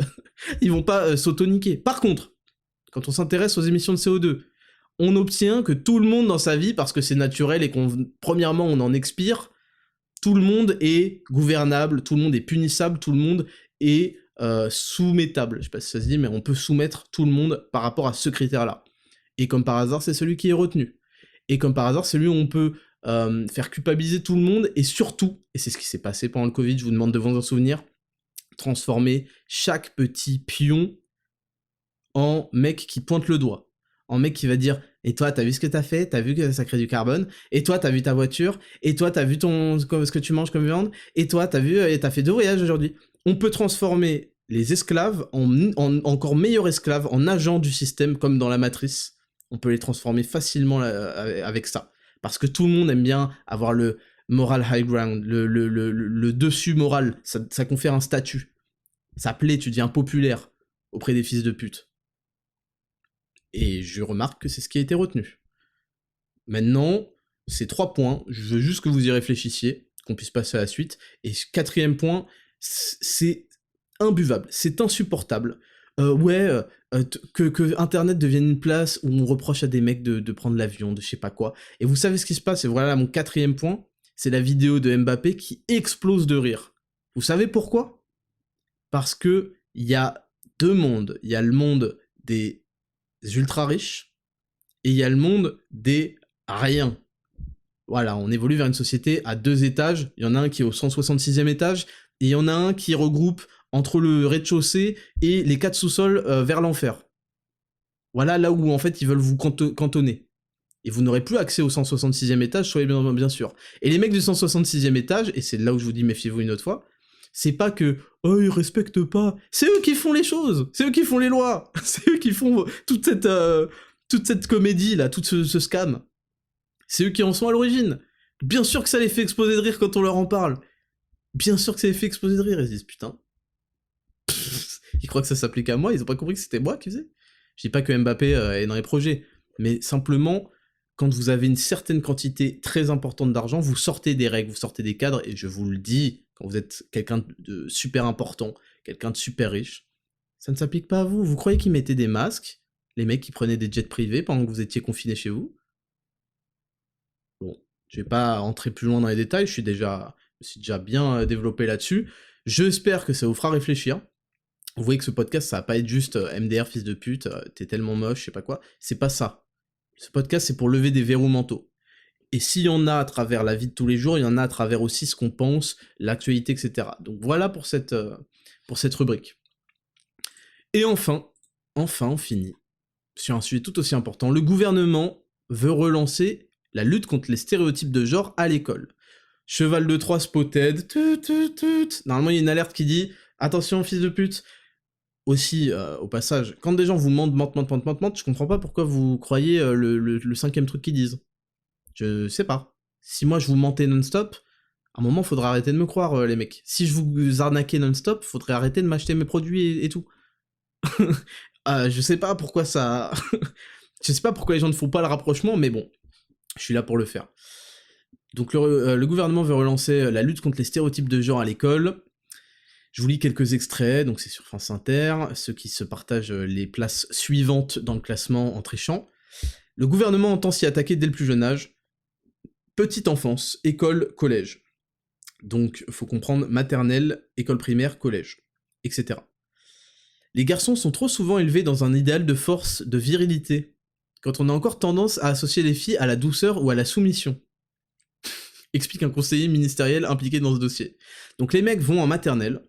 Ils vont pas s'auto-niquer. Par contre, quand on s'intéresse aux émissions de CO2, on obtient que tout le monde dans sa vie, parce que c'est naturel et premièrement, on en expire, tout le monde est gouvernable, tout le monde est punissable, tout le monde est soumettable. Je sais pas si ça se dit, mais on peut soumettre tout le monde par rapport à ce critère-là. Et comme par hasard, c'est celui qui est retenu. Et comme par hasard, c'est celui où on peut faire culpabiliser tout le monde, et surtout, et c'est ce qui s'est passé pendant le Covid, je vous demande de vous en souvenir, transformer chaque petit pion en mec qui pointe le doigt. En mec qui va dire « Et toi, t'as vu ce que t'as fait? T'as vu que ça crée du carbone? Et toi, t'as vu ta voiture? Et toi, t'as vu ce que tu manges comme viande? Et toi, t'as fait 2 voyages aujourd'hui. » On peut transformer les esclaves en encore meilleurs esclaves, en agents du système, comme dans la Matrice. On peut les transformer facilement avec ça. Parce que tout le monde aime bien avoir le moral high ground, le dessus moral. Ça confère un statut. Ça plaît, tu deviens populaire auprès des fils de pute. Et je remarque que c'est ce qui a été retenu. Maintenant, ces 3 points, je veux juste que vous y réfléchissiez, qu'on puisse passer à la suite. Et 4e point, c'est imbuvable, c'est insupportable. Que Internet devienne une place où on reproche à des mecs de prendre l'avion, de je sais pas quoi. Et vous savez ce qui se passe, et voilà mon 4e point, c'est la vidéo de Mbappé qui explose de rire. Vous savez pourquoi? Parce que il y a 2 mondes. Il y a le monde des ultra riches, et il y a le monde des rien. Voilà, on évolue vers une société à 2 étages, il y en a un qui est au 166e étage, et il y en a un qui regroupe entre le rez-de-chaussée et les 4 sous-sols vers l'enfer. Voilà là où en fait ils veulent vous cantonner. Et vous n'aurez plus accès au 166e étage, soyez bien sûr. Et les mecs du 166e étage, et c'est là où je vous dis méfiez-vous une autre fois, c'est pas que « Oh, ils respectent pas », c'est eux qui font les choses, c'est eux qui font les lois, c'est eux qui font toute cette comédie là, tout ce scam. C'est eux qui en sont à l'origine. Bien sûr que ça les fait exploser de rire quand on leur en parle. Bien sûr que ça les fait exploser de rire, ils se disent « Putain, ils croient que ça s'applique à moi, ils ont pas compris que c'était moi qui faisais ». Je dis pas que Mbappé est dans les projets, mais simplement, quand vous avez une certaine quantité très importante d'argent, vous sortez des règles, vous sortez des cadres, et je vous le dis, quand vous êtes quelqu'un de super important, quelqu'un de super riche, ça ne s'applique pas à vous. Vous croyez qu'ils mettaient des masques, les mecs qui prenaient des jets privés pendant que vous étiez confinés chez vous? Bon, je vais pas entrer plus loin dans les détails, je me suis déjà bien développé là-dessus. J'espère que ça vous fera réfléchir. Vous voyez que ce podcast, ça va pas être juste MDR, fils de pute, t'es tellement moche, je sais pas quoi. C'est pas ça. Ce podcast, c'est pour lever des verrous mentaux. Et s'il y en a à travers la vie de tous les jours, il y en a à travers aussi ce qu'on pense, l'actualité, etc. Donc voilà pour cette rubrique. Et enfin, on finit sur un sujet tout aussi important. Le gouvernement veut relancer la lutte contre les stéréotypes de genre à l'école. Cheval de Troie spotted, Normalement, il y a une alerte qui dit « Attention, fils de pute !» Aussi, au passage, quand des gens vous mentent, je comprends pas pourquoi vous croyez le cinquième truc qu'ils disent. Je sais pas. Si moi je vous mentais non-stop, à un moment faudra arrêter de me croire, les mecs. Si je vous arnaquais non-stop, faudrait arrêter de m'acheter mes produits et tout. Je sais pas pourquoi ça... je sais pas pourquoi les gens ne font pas le rapprochement, mais bon, je suis là pour le faire. Donc le gouvernement veut relancer la lutte contre les stéréotypes de genre à l'école. Je vous lis quelques extraits, donc c'est sur France Inter, ceux qui se partagent les places suivantes dans le classement en trichant. Le gouvernement entend s'y attaquer dès le plus jeune âge. Petite enfance, école, collège. Donc, faut comprendre maternelle, école primaire, collège, etc. Les garçons sont trop souvent élevés dans un idéal de force, de virilité, quand on a encore tendance à associer les filles à la douceur ou à la soumission. Explique un conseiller ministériel impliqué dans ce dossier. Donc les mecs vont en maternelle,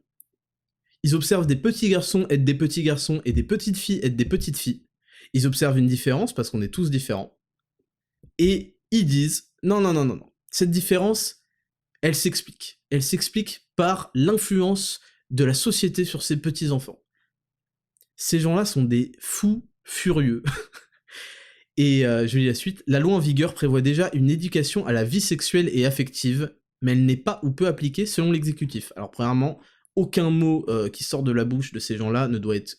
ils observent des petits garçons être des petits garçons et des petites filles être des petites filles. Ils observent une différence, parce qu'on est tous différents, et ils disent « Non, cette différence, elle s'explique. Elle s'explique par l'influence de la société sur ces petits-enfants. » Ces gens-là sont des fous furieux. Et je lis la suite. La loi en vigueur prévoit déjà une éducation à la vie sexuelle et affective, mais elle n'est pas ou peu appliquée selon l'exécutif. Alors premièrement, aucun mot qui sort de la bouche de ces gens-là ne doit être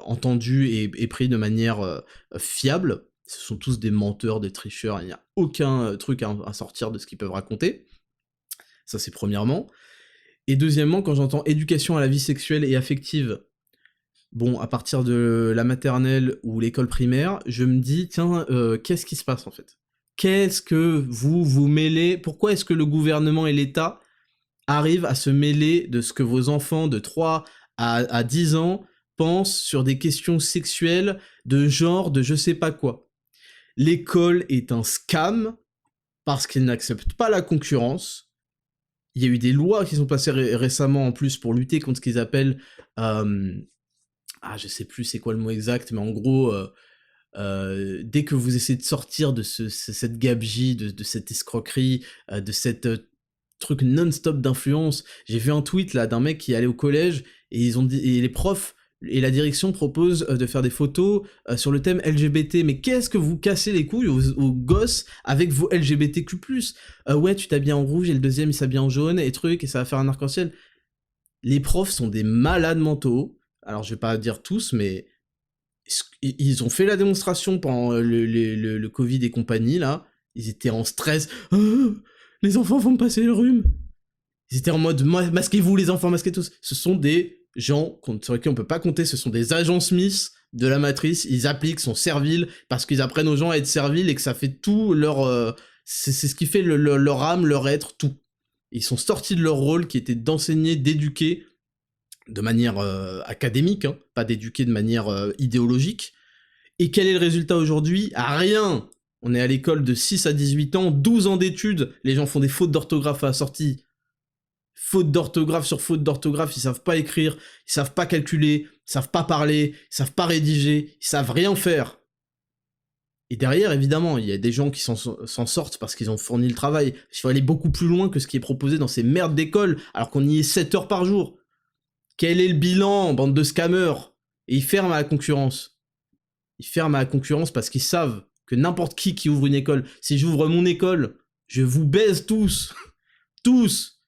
entendu et pris de manière fiable. Ce sont tous des menteurs, des tricheurs, il n'y a aucun truc à sortir de ce qu'ils peuvent raconter. Ça c'est premièrement. Et deuxièmement, quand j'entends éducation à la vie sexuelle et affective, bon, à partir de la maternelle ou l'école primaire, je me dis, tiens, qu'est-ce qui se passe en fait? Qu'est-ce que vous mêlez? Pourquoi est-ce que le gouvernement et l'État arrivent à se mêler de ce que vos enfants de 3 à 10 ans pensent sur des questions sexuelles, de genre, de je sais pas quoi? L'école est un scam parce qu'il n'accepte pas la concurrence. Il y a eu des lois qui sont passées récemment en plus pour lutter contre ce qu'ils appellent... je sais plus c'est quoi le mot exact, mais en gros, dès que vous essayez de sortir de cette gabegie, de cette escroquerie, de cette truc non-stop d'influence, j'ai vu un tweet là d'un mec qui allait au collège, et ils ont dit, et les profs et la direction proposent de faire des photos sur le thème LGBT, mais qu'est-ce que vous cassez les couilles aux gosses avec vos LGBTQ+. Ouais, tu t'habilles en rouge, et le deuxième il s'habille en jaune, et truc, et ça va faire un arc-en-ciel. Les profs sont des malades mentaux. Alors je vais pas dire tous, mais ils ont fait la démonstration pendant le Covid et compagnie, là. Ils étaient en stress. Les enfants vont me passer le rhume. Ils étaient en mode masquez-vous les enfants, masquez tous. Ce sont des gens sur lesquels on peut pas compter, ce sont des agents Smith de la matrice. Ils appliquent, sont serviles, parce qu'ils apprennent aux gens à être serviles et que ça fait tout leur... c'est ce qui fait leur âme, leur être, tout. Ils sont sortis de leur rôle qui était d'enseigner, d'éduquer, de manière académique, hein, pas d'éduquer de manière idéologique. Et quel est le résultat aujourd'hui? Rien. On est à l'école de 6 à 18 ans, 12 ans d'études, les gens font des fautes d'orthographe à la sortie. Faute d'orthographe sur faute d'orthographe, ils savent pas écrire, ils savent pas calculer, ils savent pas parler, ils savent pas rédiger, ils savent rien faire. Et derrière, évidemment, il y a des gens qui s'en sortent parce qu'ils ont fourni le travail. Il faut aller beaucoup plus loin que ce qui est proposé dans ces merdes d'écoles, alors qu'on y est 7 heures par jour. Quel est le bilan, bande de scammers? Et ils ferment à la concurrence. Ils ferment à la concurrence parce qu'ils savent que n'importe qui ouvre une école, si j'ouvre mon école, je vous baise tous. Tous.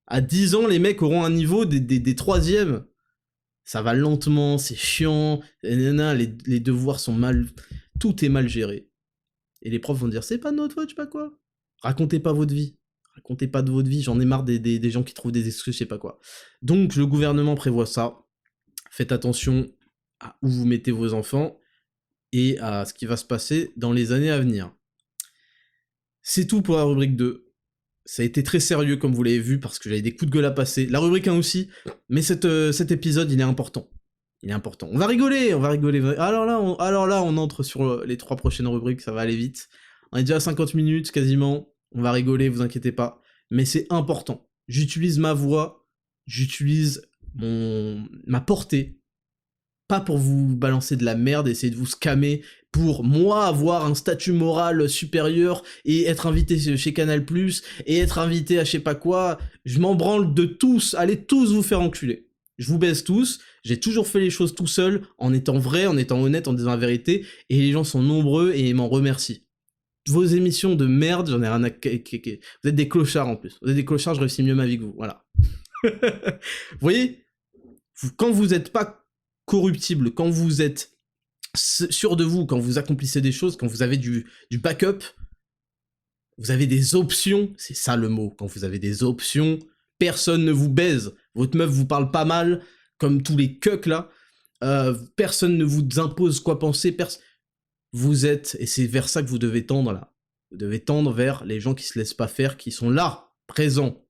À 10 ans, les mecs auront un niveau des troisièmes. Ça va lentement, c'est chiant, les devoirs sont mal... Tout est mal géré. Et les profs vont dire, c'est pas notre faute, je sais pas quoi. Racontez pas votre vie. Racontez pas de votre vie, j'en ai marre des gens qui trouvent des excuses, je sais pas quoi. Donc le gouvernement prévoit ça. Faites attention à où vous mettez vos enfants et à ce qui va se passer dans les années à venir. C'est tout pour la rubrique 2. Ça a été très sérieux, comme vous l'avez vu, parce que j'avais des coups de gueule à passer. La rubrique 1 aussi, mais cet épisode, il est important. Il est important. On va rigoler, on va rigoler. Alors là, on entre sur les 3 prochaines rubriques, ça va aller vite. On est déjà à 50 minutes, quasiment. On va rigoler, vous inquiétez pas. Mais c'est important. J'utilise ma voix, j'utilise ma portée, pas pour vous balancer de la merde, essayer de vous scammer, pour moi avoir un statut moral supérieur et être invité chez Canal+, et être invité à je sais pas quoi. Je m'en branle de tous, allez tous vous faire enculer. Je vous baise tous, j'ai toujours fait les choses tout seul, en étant vrai, en étant honnête, en disant la vérité, et les gens sont nombreux et ils m'en remercient. Vos émissions de merde, j'en ai rien à... Vous êtes des clochards en plus. Vous êtes des clochards, je réussis mieux ma vie que vous, voilà. Vous voyez, quand vous n'êtes pas corruptible, quand vous êtes sûr de vous, quand vous accomplissez des choses, quand vous avez du backup, vous avez des options, c'est ça le mot, quand vous avez des options, personne ne vous baise, votre meuf vous parle pas mal, comme tous les cucks là, personne ne vous impose quoi penser, vous êtes, et c'est vers ça que vous devez tendre là, vous devez tendre vers les gens qui se laissent pas faire, qui sont là, présents,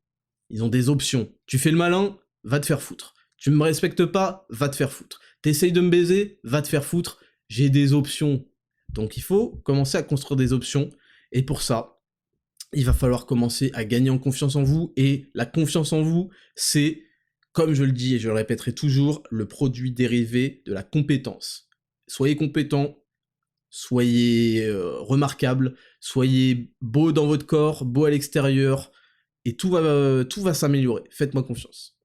ils ont des options, tu fais le malin, va te faire foutre, tu me respectes pas, va te faire foutre, t'essayes de me baiser, va te faire foutre, j'ai des options, donc il faut commencer à construire des options, et pour ça, il va falloir commencer à gagner en confiance en vous, et la confiance en vous, c'est, comme je le dis et je le répéterai toujours, le produit dérivé de la compétence. Soyez compétent, soyez remarquable, soyez beau dans votre corps, beau à l'extérieur, et tout va s'améliorer, faites-moi confiance.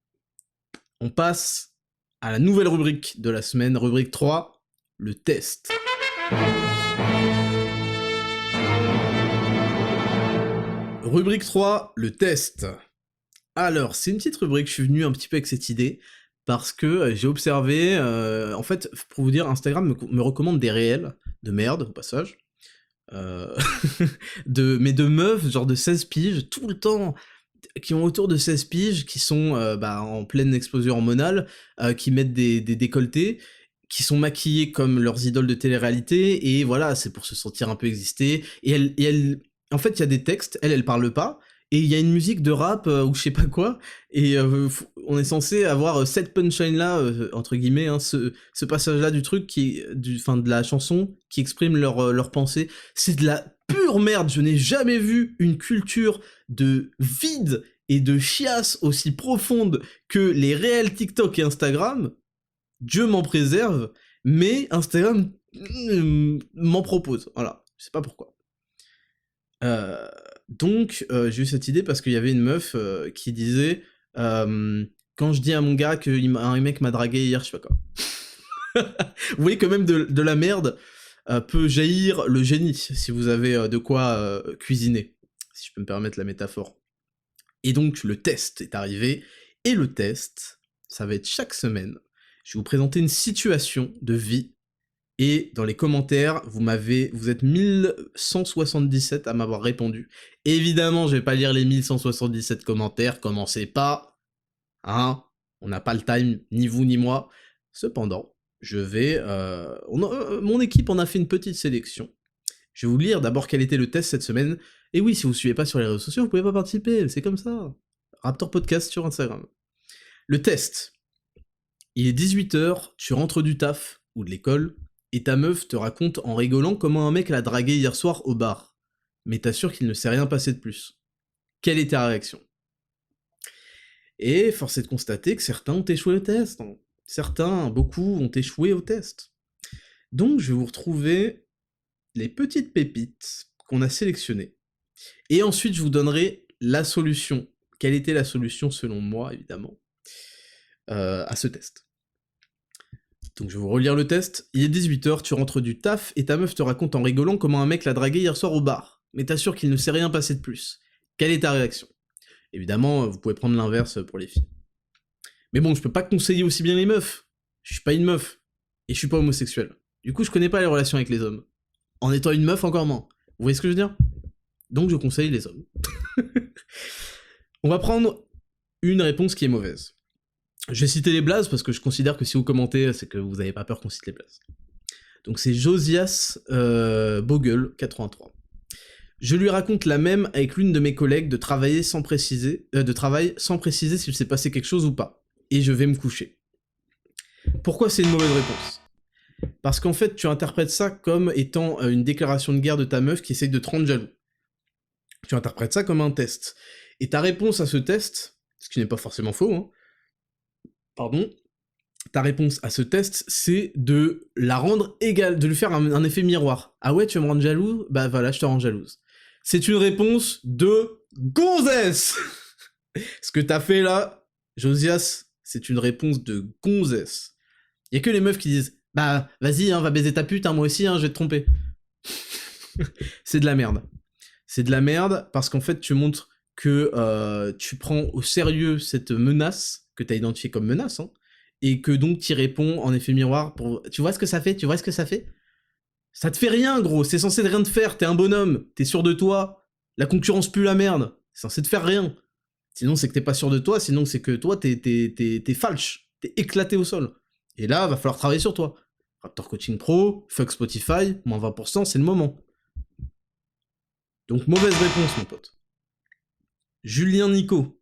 On passe à la nouvelle rubrique de la semaine, rubrique 3, le test. Rubrique 3, le test. Alors, c'est une petite rubrique, je suis venu un petit peu avec cette idée, parce que j'ai observé, en fait, pour vous dire, Instagram me recommande des réels, de merde, au passage, mais de meufs, genre de 16 piges, tout le temps, qui ont autour de 16 piges, qui sont en pleine explosion hormonale, qui mettent des décolletés, qui sont maquillées comme leurs idoles de télé-réalité, et voilà, c'est pour se sentir un peu exister, et elles en fait, il y a des textes, elle parle pas, et il y a une musique de rap, ou je sais pas quoi, et on est censé avoir cette punchline-là, entre guillemets, hein, ce passage-là du truc, de la chanson, qui exprime leur pensée. C'est de la pure merde, je n'ai jamais vu une culture de vide et de chiasse aussi profonde que les réels TikTok et Instagram. Dieu m'en préserve, mais Instagram m'en propose, voilà, je sais pas pourquoi. Donc, j'ai eu cette idée parce qu'il y avait une meuf qui disait quand je dis à mon gars qu'un mec m'a dragué hier, je sais pas quoi. Vous voyez que même de la merde peut jaillir le génie, si vous avez de quoi cuisiner, si je peux me permettre la métaphore. Et donc, le test est arrivé, et le test, ça va être chaque semaine, je vais vous présenter une situation de vie. Et dans les commentaires, vous êtes 1177 à m'avoir répondu. Évidemment, je vais pas lire les 1177 commentaires, commencez pas, hein, on n'a pas le time, ni vous ni moi. Cependant, je vais... mon équipe en a fait une petite sélection. Je vais vous lire d'abord quel était le test cette semaine. Et oui, si vous suivez pas sur les réseaux sociaux, vous pouvez pas participer, c'est comme ça. Raptor Podcast sur Instagram. Le test. Il est 18h, tu rentres du taf, ou de l'école, et ta meuf te raconte en rigolant comment un mec l'a dragué hier soir au bar. Mais t'assures qu'il ne s'est rien passé de plus. Quelle est ta réaction? Et force est de constater que certains ont échoué au test. Certains, beaucoup, ont échoué au test. Donc je vais vous retrouver les petites pépites qu'on a sélectionnées. Et ensuite je vous donnerai la solution. Quelle était la solution selon moi, évidemment, à ce test. Donc je vais vous relire le test. Il est 18h, tu rentres du taf, et ta meuf te raconte en rigolant comment un mec l'a dragué hier soir au bar. Mais t'assures qu'il ne s'est rien passé de plus. Quelle est ta réaction? Évidemment, vous pouvez prendre l'inverse pour les filles. Mais bon, je peux pas conseiller aussi bien les meufs. Je suis pas une meuf. Et je suis pas homosexuel. Du coup, je connais pas les relations avec les hommes. En étant une meuf, encore moins. Vous voyez ce que je veux dire? Donc je conseille les hommes. On va prendre une réponse qui est mauvaise. Je vais citer les blazes parce que je considère que si vous commentez, c'est que vous n'avez pas peur qu'on cite les blazes. Donc c'est Josias Bogle 83. Je lui raconte la même avec l'une de mes collègues de travail sans préciser s'il s'est passé quelque chose ou pas. Et je vais me coucher. Pourquoi c'est une mauvaise réponse ? Parce qu'en fait, tu interprètes ça comme étant une déclaration de guerre de ta meuf qui essaye de te rendre jaloux. Tu interprètes ça comme un test. Et ta réponse à ce test, ce qui n'est pas forcément faux, hein, pardon, ta réponse à ce test, c'est de la rendre égale, de lui faire un effet miroir. Ah ouais, tu veux me rendre jaloux ? Bah voilà, je te rends jalouse. C'est une réponse de gonzesse. Ce que t'as fait là, Josias, c'est une réponse de gonzesse. Y a que les meufs qui disent « Bah, vas-y, hein, va baiser ta pute, hein, moi aussi, hein, je vais te tromper. » C'est de la merde. C'est de la merde parce qu'en fait, tu montres que tu prends au sérieux cette menace, que t'as identifiée comme menace, hein, et que donc t'y réponds en effet miroir pour... Tu vois ce que ça fait ? Tu vois ce que ça fait ? Ça te fait rien, gros, c'est censé de rien te faire, t'es un bonhomme, t'es sûr de toi, la concurrence pue la merde, c'est censé te faire rien. Sinon, c'est que t'es pas sûr de toi, sinon c'est que toi, t'es falche, t'es éclaté au sol. Et là, va falloir travailler sur toi. Raptor Coaching Pro, fuck Spotify, moins 20%, c'est le moment. Donc, mauvaise réponse, mon pote. Julien Nico.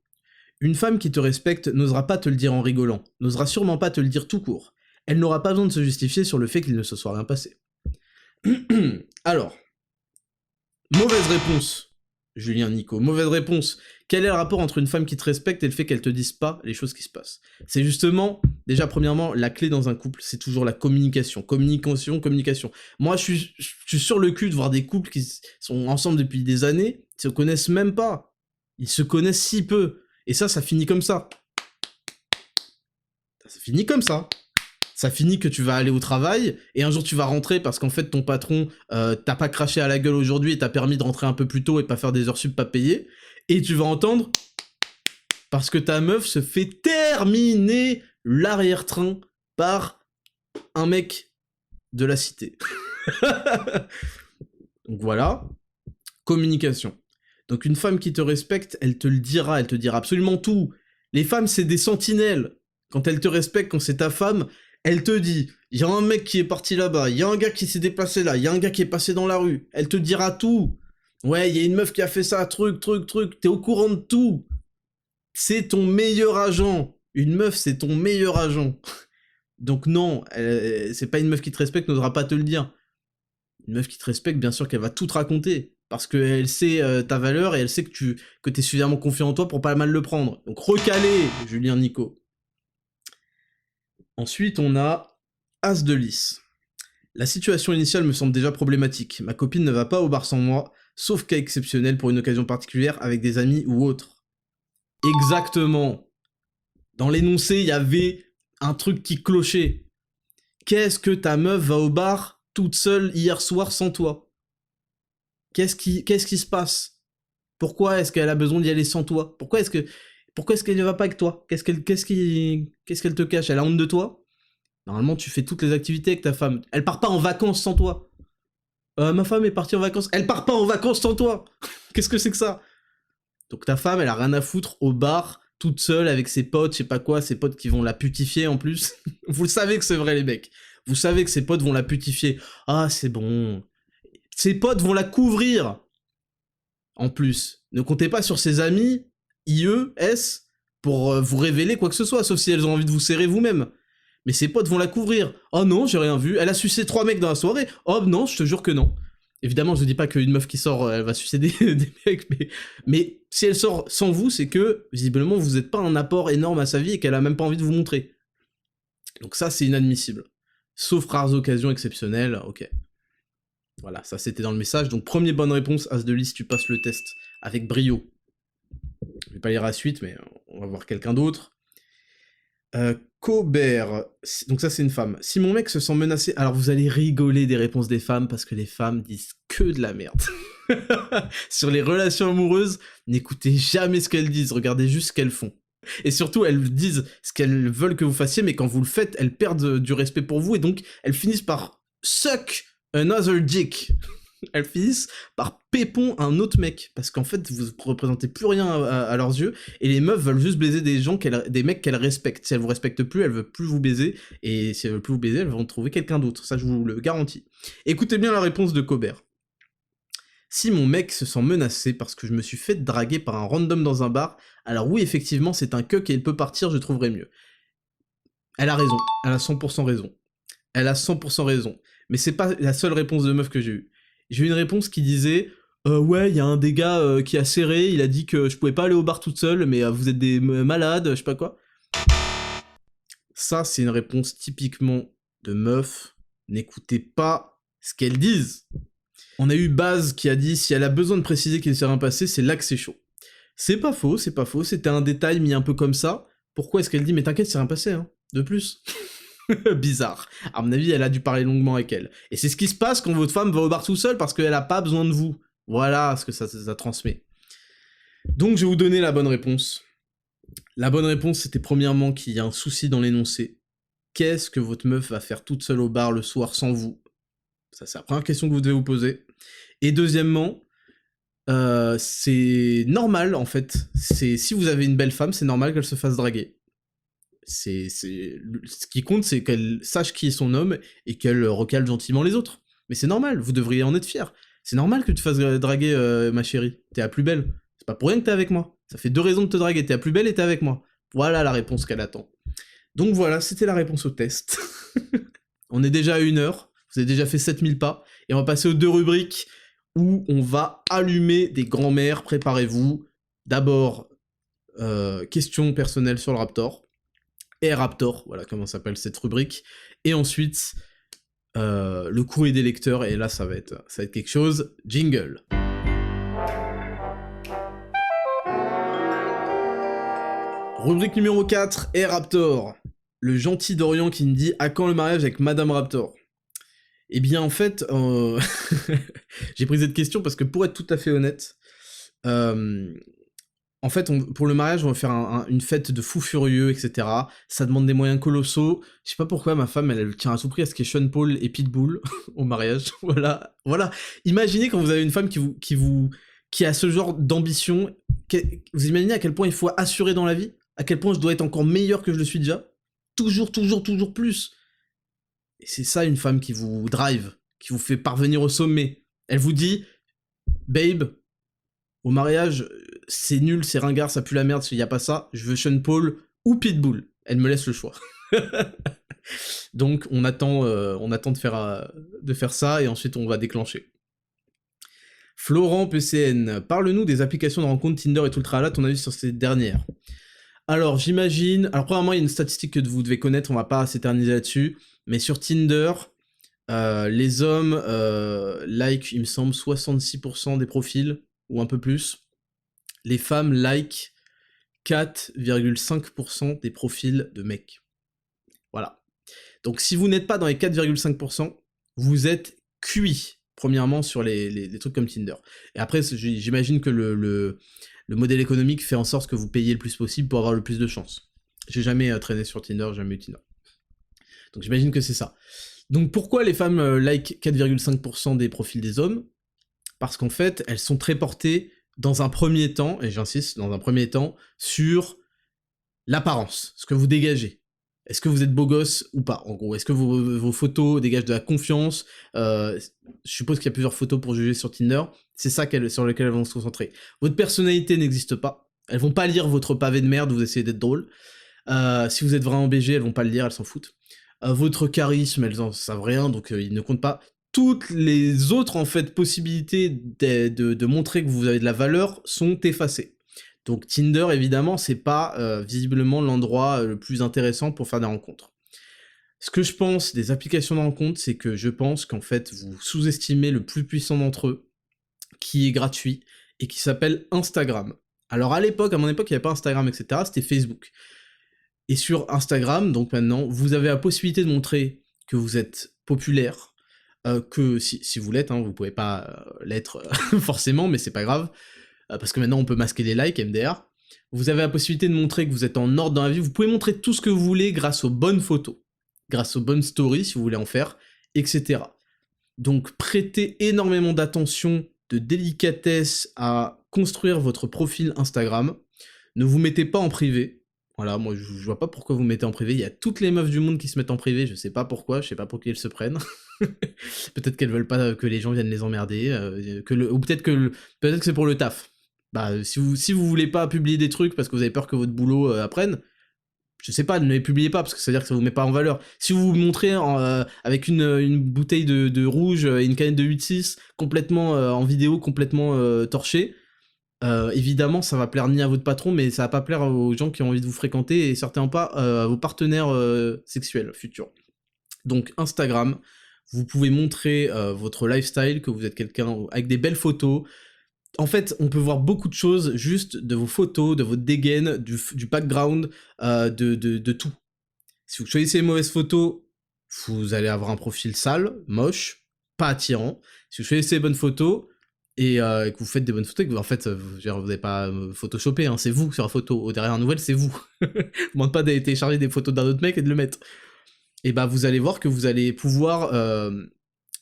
Une femme qui te respecte n'osera pas te le dire en rigolant, n'osera sûrement pas te le dire tout court. Elle n'aura pas besoin de se justifier sur le fait qu'il ne se soit rien passé. Alors, mauvaise réponse, Julien Nico, mauvaise réponse. Quel est le rapport entre une femme qui te respecte et le fait qu'elle te dise pas les choses qui se passent ? C'est justement, déjà premièrement, la clé dans un couple, c'est toujours la communication. Communication. Moi, je suis sur le cul de voir des couples qui sont ensemble depuis des années, ils se connaissent même pas. Ils se connaissent si peu. Et ça finit comme ça. Ça finit comme ça. Ça finit que tu vas aller au travail, et un jour tu vas rentrer parce qu'en fait ton patron t'a pas craché à la gueule aujourd'hui et t'a permis de rentrer un peu plus tôt et pas faire des heures sup pas payées, et tu vas entendre parce que ta meuf se fait terminer l'arrière-train par un mec de la cité. Donc voilà, communication. Donc une femme qui te respecte, elle te dira absolument tout. Les femmes, c'est des sentinelles. Quand elle te respecte, quand c'est ta femme, elle te dit, il y a un mec qui est parti là-bas, il y a un gars qui s'est déplacé là, il y a un gars qui est passé dans la rue. Elle te dira tout. Ouais, il y a une meuf qui a fait ça, truc, t'es au courant de tout. C'est ton meilleur agent. Une meuf, c'est ton meilleur agent. Donc non, c'est pas une meuf qui te respecte, n'osera pas te le dire. Une meuf qui te respecte, bien sûr qu'elle va tout te raconter. Parce qu'elle sait ta valeur et elle sait que t'es suffisamment confiant en toi pour pas mal le prendre. Donc recalé, Julien Nico. Ensuite, on a As de Lys. La situation initiale me semble déjà problématique. Ma copine ne va pas au bar sans moi, sauf cas exceptionnel pour une occasion particulière avec des amis ou autres. Exactement. Dans l'énoncé, il y avait un truc qui clochait. Qu'est-ce que ta meuf va au bar toute seule hier soir sans toi ? Qu'est-ce qui se passe ? Pourquoi est-ce qu'elle a besoin d'y aller sans toi ? Pourquoi est-ce qu'elle ne va pas avec toi ? Qu'est-ce qu'elle te cache ? Elle a honte de toi ? Normalement, tu fais toutes les activités avec ta femme. Elle part pas en vacances sans toi. Ma femme est partie en vacances. Elle part pas en vacances sans toi. Qu'est-ce que c'est que ça ? Donc ta femme, elle a rien à foutre au bar, toute seule, avec ses potes, je sais pas quoi, ses potes qui vont la putifier en plus. Vous le savez que c'est vrai, les mecs. Vous savez que ses potes vont la putifier. Ah, c'est bon. Ses potes vont la couvrir. En plus. Ne comptez pas sur ses amis, IES, pour vous révéler quoi que ce soit, sauf si elles ont envie de vous serrer vous-même. Mais ses potes vont la couvrir. Oh non, j'ai rien vu. Elle a sucé 3 mecs dans la soirée. Oh non, je te jure que non. Évidemment, je dis pas qu'une meuf qui sort, elle va sucer des mecs, mais si elle sort sans vous, c'est que, visiblement, vous êtes pas un apport énorme à sa vie et qu'elle a même pas envie de vous montrer. Donc ça, c'est inadmissible. Sauf rares occasions exceptionnelles, ok. Voilà, ça c'était dans le message. Donc première bonne réponse, As de Lys, tu passes le test avec brio. Je vais pas lire la suite, mais on va voir quelqu'un d'autre. Cobert, donc ça c'est une femme. Si mon mec se sent menacé, alors vous allez rigoler des réponses des femmes parce que les femmes disent que de la merde. Sur les relations amoureuses, n'écoutez jamais ce qu'elles disent, regardez juste ce qu'elles font. Et surtout, elles disent ce qu'elles veulent que vous fassiez, mais quand vous le faites, elles perdent du respect pour vous et donc elles finissent par suck another dick. Elles finissent par pépon un autre mec, parce qu'en fait, vous représentez plus rien à leurs yeux, et les meufs veulent juste baiser des mecs qu'elles respectent. Si elles vous respectent plus, elles veulent plus vous baiser, et si elles veulent plus vous baiser, elles vont trouver quelqu'un d'autre, ça je vous le garantis. Écoutez bien la réponse de Cobert. Si mon mec se sent menacé parce que je me suis fait draguer par un random dans un bar, alors oui, effectivement, c'est un cuck et il peut partir, je trouverais mieux. Elle a raison, elle a 100% raison. Elle a 100% raison. Mais c'est pas la seule réponse de meuf que j'ai eue. J'ai eu une réponse qui disait ouais, il y a un des gars qui a serré, il a dit que je pouvais pas aller au bar toute seule, mais vous êtes des malades, je sais pas quoi. Ça, c'est une réponse typiquement de meuf. N'écoutez pas ce qu'elles disent. On a eu Baz qui a dit si elle a besoin de préciser qu'il ne s'est rien passé, c'est là que c'est chaud. C'est pas faux, c'était un détail mis un peu comme ça. Pourquoi est-ce qu'elle dit mais t'inquiète, c'est rien passé, hein, de plus. Bizarre. À mon avis, elle a dû parler longuement avec elle. Et c'est ce qui se passe quand votre femme va au bar tout seul parce qu'elle a pas besoin de vous. Voilà ce que ça transmet. Donc je vais vous donner la bonne réponse. La bonne réponse, c'était premièrement qu'il y a un souci dans l'énoncé. Qu'est-ce que votre meuf va faire toute seule au bar le soir sans vous? Ça, c'est la première question que vous devez vous poser. Et deuxièmement, c'est normal, en fait. Si vous avez une belle femme, c'est normal qu'elle se fasse draguer. Ce qui compte, c'est qu'elle sache qui est son homme et qu'elle recale gentiment les autres. Mais c'est normal, vous devriez en être fier. C'est normal que tu te fasses draguer, ma chérie. T'es la plus belle. C'est pas pour rien que t'es avec moi. Ça fait 2 raisons de te draguer. T'es la plus belle et t'es avec moi. Voilà la réponse qu'elle attend. Donc voilà, c'était la réponse au test. On est déjà à 1 heure. Vous avez déjà fait 7000 pas. Et on va passer aux 2 rubriques où on va allumer des grands-mères. Préparez-vous. D'abord, questions personnelles sur le Raptor. Et Raptor, voilà comment s'appelle cette rubrique. Et ensuite, le courrier des lecteurs, et là ça va être quelque chose. Jingle. Rubrique numéro 4, et Raptor. Le gentil Dorian qui me dit « À quand le mariage avec Madame Raptor ?» Eh bien en fait, j'ai pris cette question parce que pour être tout à fait honnête, en fait, pour le mariage, on va faire une fête de fous furieux, etc. Ça demande des moyens colossaux. Je sais pas pourquoi ma femme, elle tient à tout prix à ce qu'il y ait Sean Paul et Pitbull au mariage. Voilà. Imaginez quand vous avez une femme qui a ce genre d'ambition. Vous imaginez à quel point il faut assurer dans la vie? À quel point je dois être encore meilleur que je le suis déjà? Toujours plus. Et c'est ça une femme qui vous drive, qui vous fait parvenir au sommet. Elle vous dit, babe, au mariage, c'est nul, c'est ringard, ça pue la merde, s'il y a pas ça, je veux Sean Paul ou Pitbull. Elle me laisse le choix. Donc on attend de faire ça et ensuite on va déclencher. Florent PCN, parle-nous des applications de rencontre Tinder et tout le tralala, ton avis sur ces dernières. Alors j'imagine, premièrement il y a une statistique que vous devez connaître, on va pas s'éterniser là-dessus, mais sur Tinder, les hommes like, il me semble, 66% des profils, ou un peu plus. Les femmes like 4,5% des profils de mecs. Voilà. Donc si vous n'êtes pas dans les 4,5%, vous êtes cuit, premièrement, sur les trucs comme Tinder. Et après, j'imagine que le modèle économique fait en sorte que vous payez le plus possible pour avoir le plus de chance. J'ai jamais traîné sur Tinder, jamais eu Tinder. Donc j'imagine que c'est ça. Donc pourquoi les femmes like 4,5% des profils des hommes? Parce qu'en fait, elles sont très portées dans un premier temps, et j'insiste, dans un premier temps, sur l'apparence, ce que vous dégagez. Est-ce que vous êtes beau gosse ou pas, en gros? Est-ce que vos photos dégagent de la confiance? Je suppose qu'il y a plusieurs photos pour juger sur Tinder. C'est ça sur lequel elles vont se concentrer. Votre personnalité n'existe pas. Elles vont pas lire votre pavé de merde, vous essayez d'être drôle. Si vous êtes vraiment BG, elles vont pas le lire, elles s'en foutent. Votre charisme, elles en savent rien, donc ils ne comptent pas. Toutes les autres, en fait, possibilités de montrer que vous avez de la valeur sont effacées. Donc Tinder, évidemment, c'est pas visiblement l'endroit le plus intéressant pour faire des rencontres. Ce que je pense des applications de rencontres, c'est que je pense qu'en fait, vous sous-estimez le plus puissant d'entre eux, qui est gratuit, et qui s'appelle Instagram. Alors à mon époque, il n'y avait pas Instagram, etc., c'était Facebook. Et sur Instagram, donc maintenant, vous avez la possibilité de montrer que vous êtes populaire, que si vous l'êtes, hein, vous pouvez pas l'être forcément, mais c'est pas grave, parce que maintenant on peut masquer les likes, MDR. Vous avez la possibilité de montrer que vous êtes en ordre dans la vie, vous pouvez montrer tout ce que vous voulez grâce aux bonnes photos, grâce aux bonnes stories si vous voulez en faire, etc. Donc prêtez énormément d'attention, de délicatesse à construire votre profil Instagram, ne vous mettez pas en privé. Voilà, moi je vois pas pourquoi vous mettez en privé. Il y a toutes les meufs du monde qui se mettent en privé, je sais pas pourquoi, je sais pas pour qui elles se prennent. Peut-être qu'elles veulent pas que les gens viennent les emmerder, ou peut-être que c'est pour le taf. Bah, si vous voulez pas publier des trucs parce que vous avez peur que votre boulot apprenne, je sais pas, ne les publiez pas, parce que ça veut dire que ça vous met pas en valeur. Si vous vous montrez avec une bouteille de rouge et une canette de 8-6, complètement en vidéo, complètement torchée, évidemment, ça va plaire ni à votre patron, mais ça va pas plaire aux gens qui ont envie de vous fréquenter, et certainement pas à vos partenaires sexuels futurs. Donc Instagram, vous pouvez montrer votre lifestyle, que vous êtes quelqu'un avec des belles photos. En fait, on peut voir beaucoup de choses juste de vos photos, de votre dégaine, du background, de tout. Si vous choisissez les mauvaises photos, vous allez avoir un profil sale, moche, pas attirant. Si vous choisissez les bonnes photos, et que vous faites des bonnes photos, et que en fait, vous n'avez pas photoshopé, hein, c'est vous sur la photo. Derrière la nouvelle, c'est vous. Je ne demande pas d'aller télécharger des photos d'un autre mec et de le mettre. Et bah, vous allez voir que vous allez pouvoir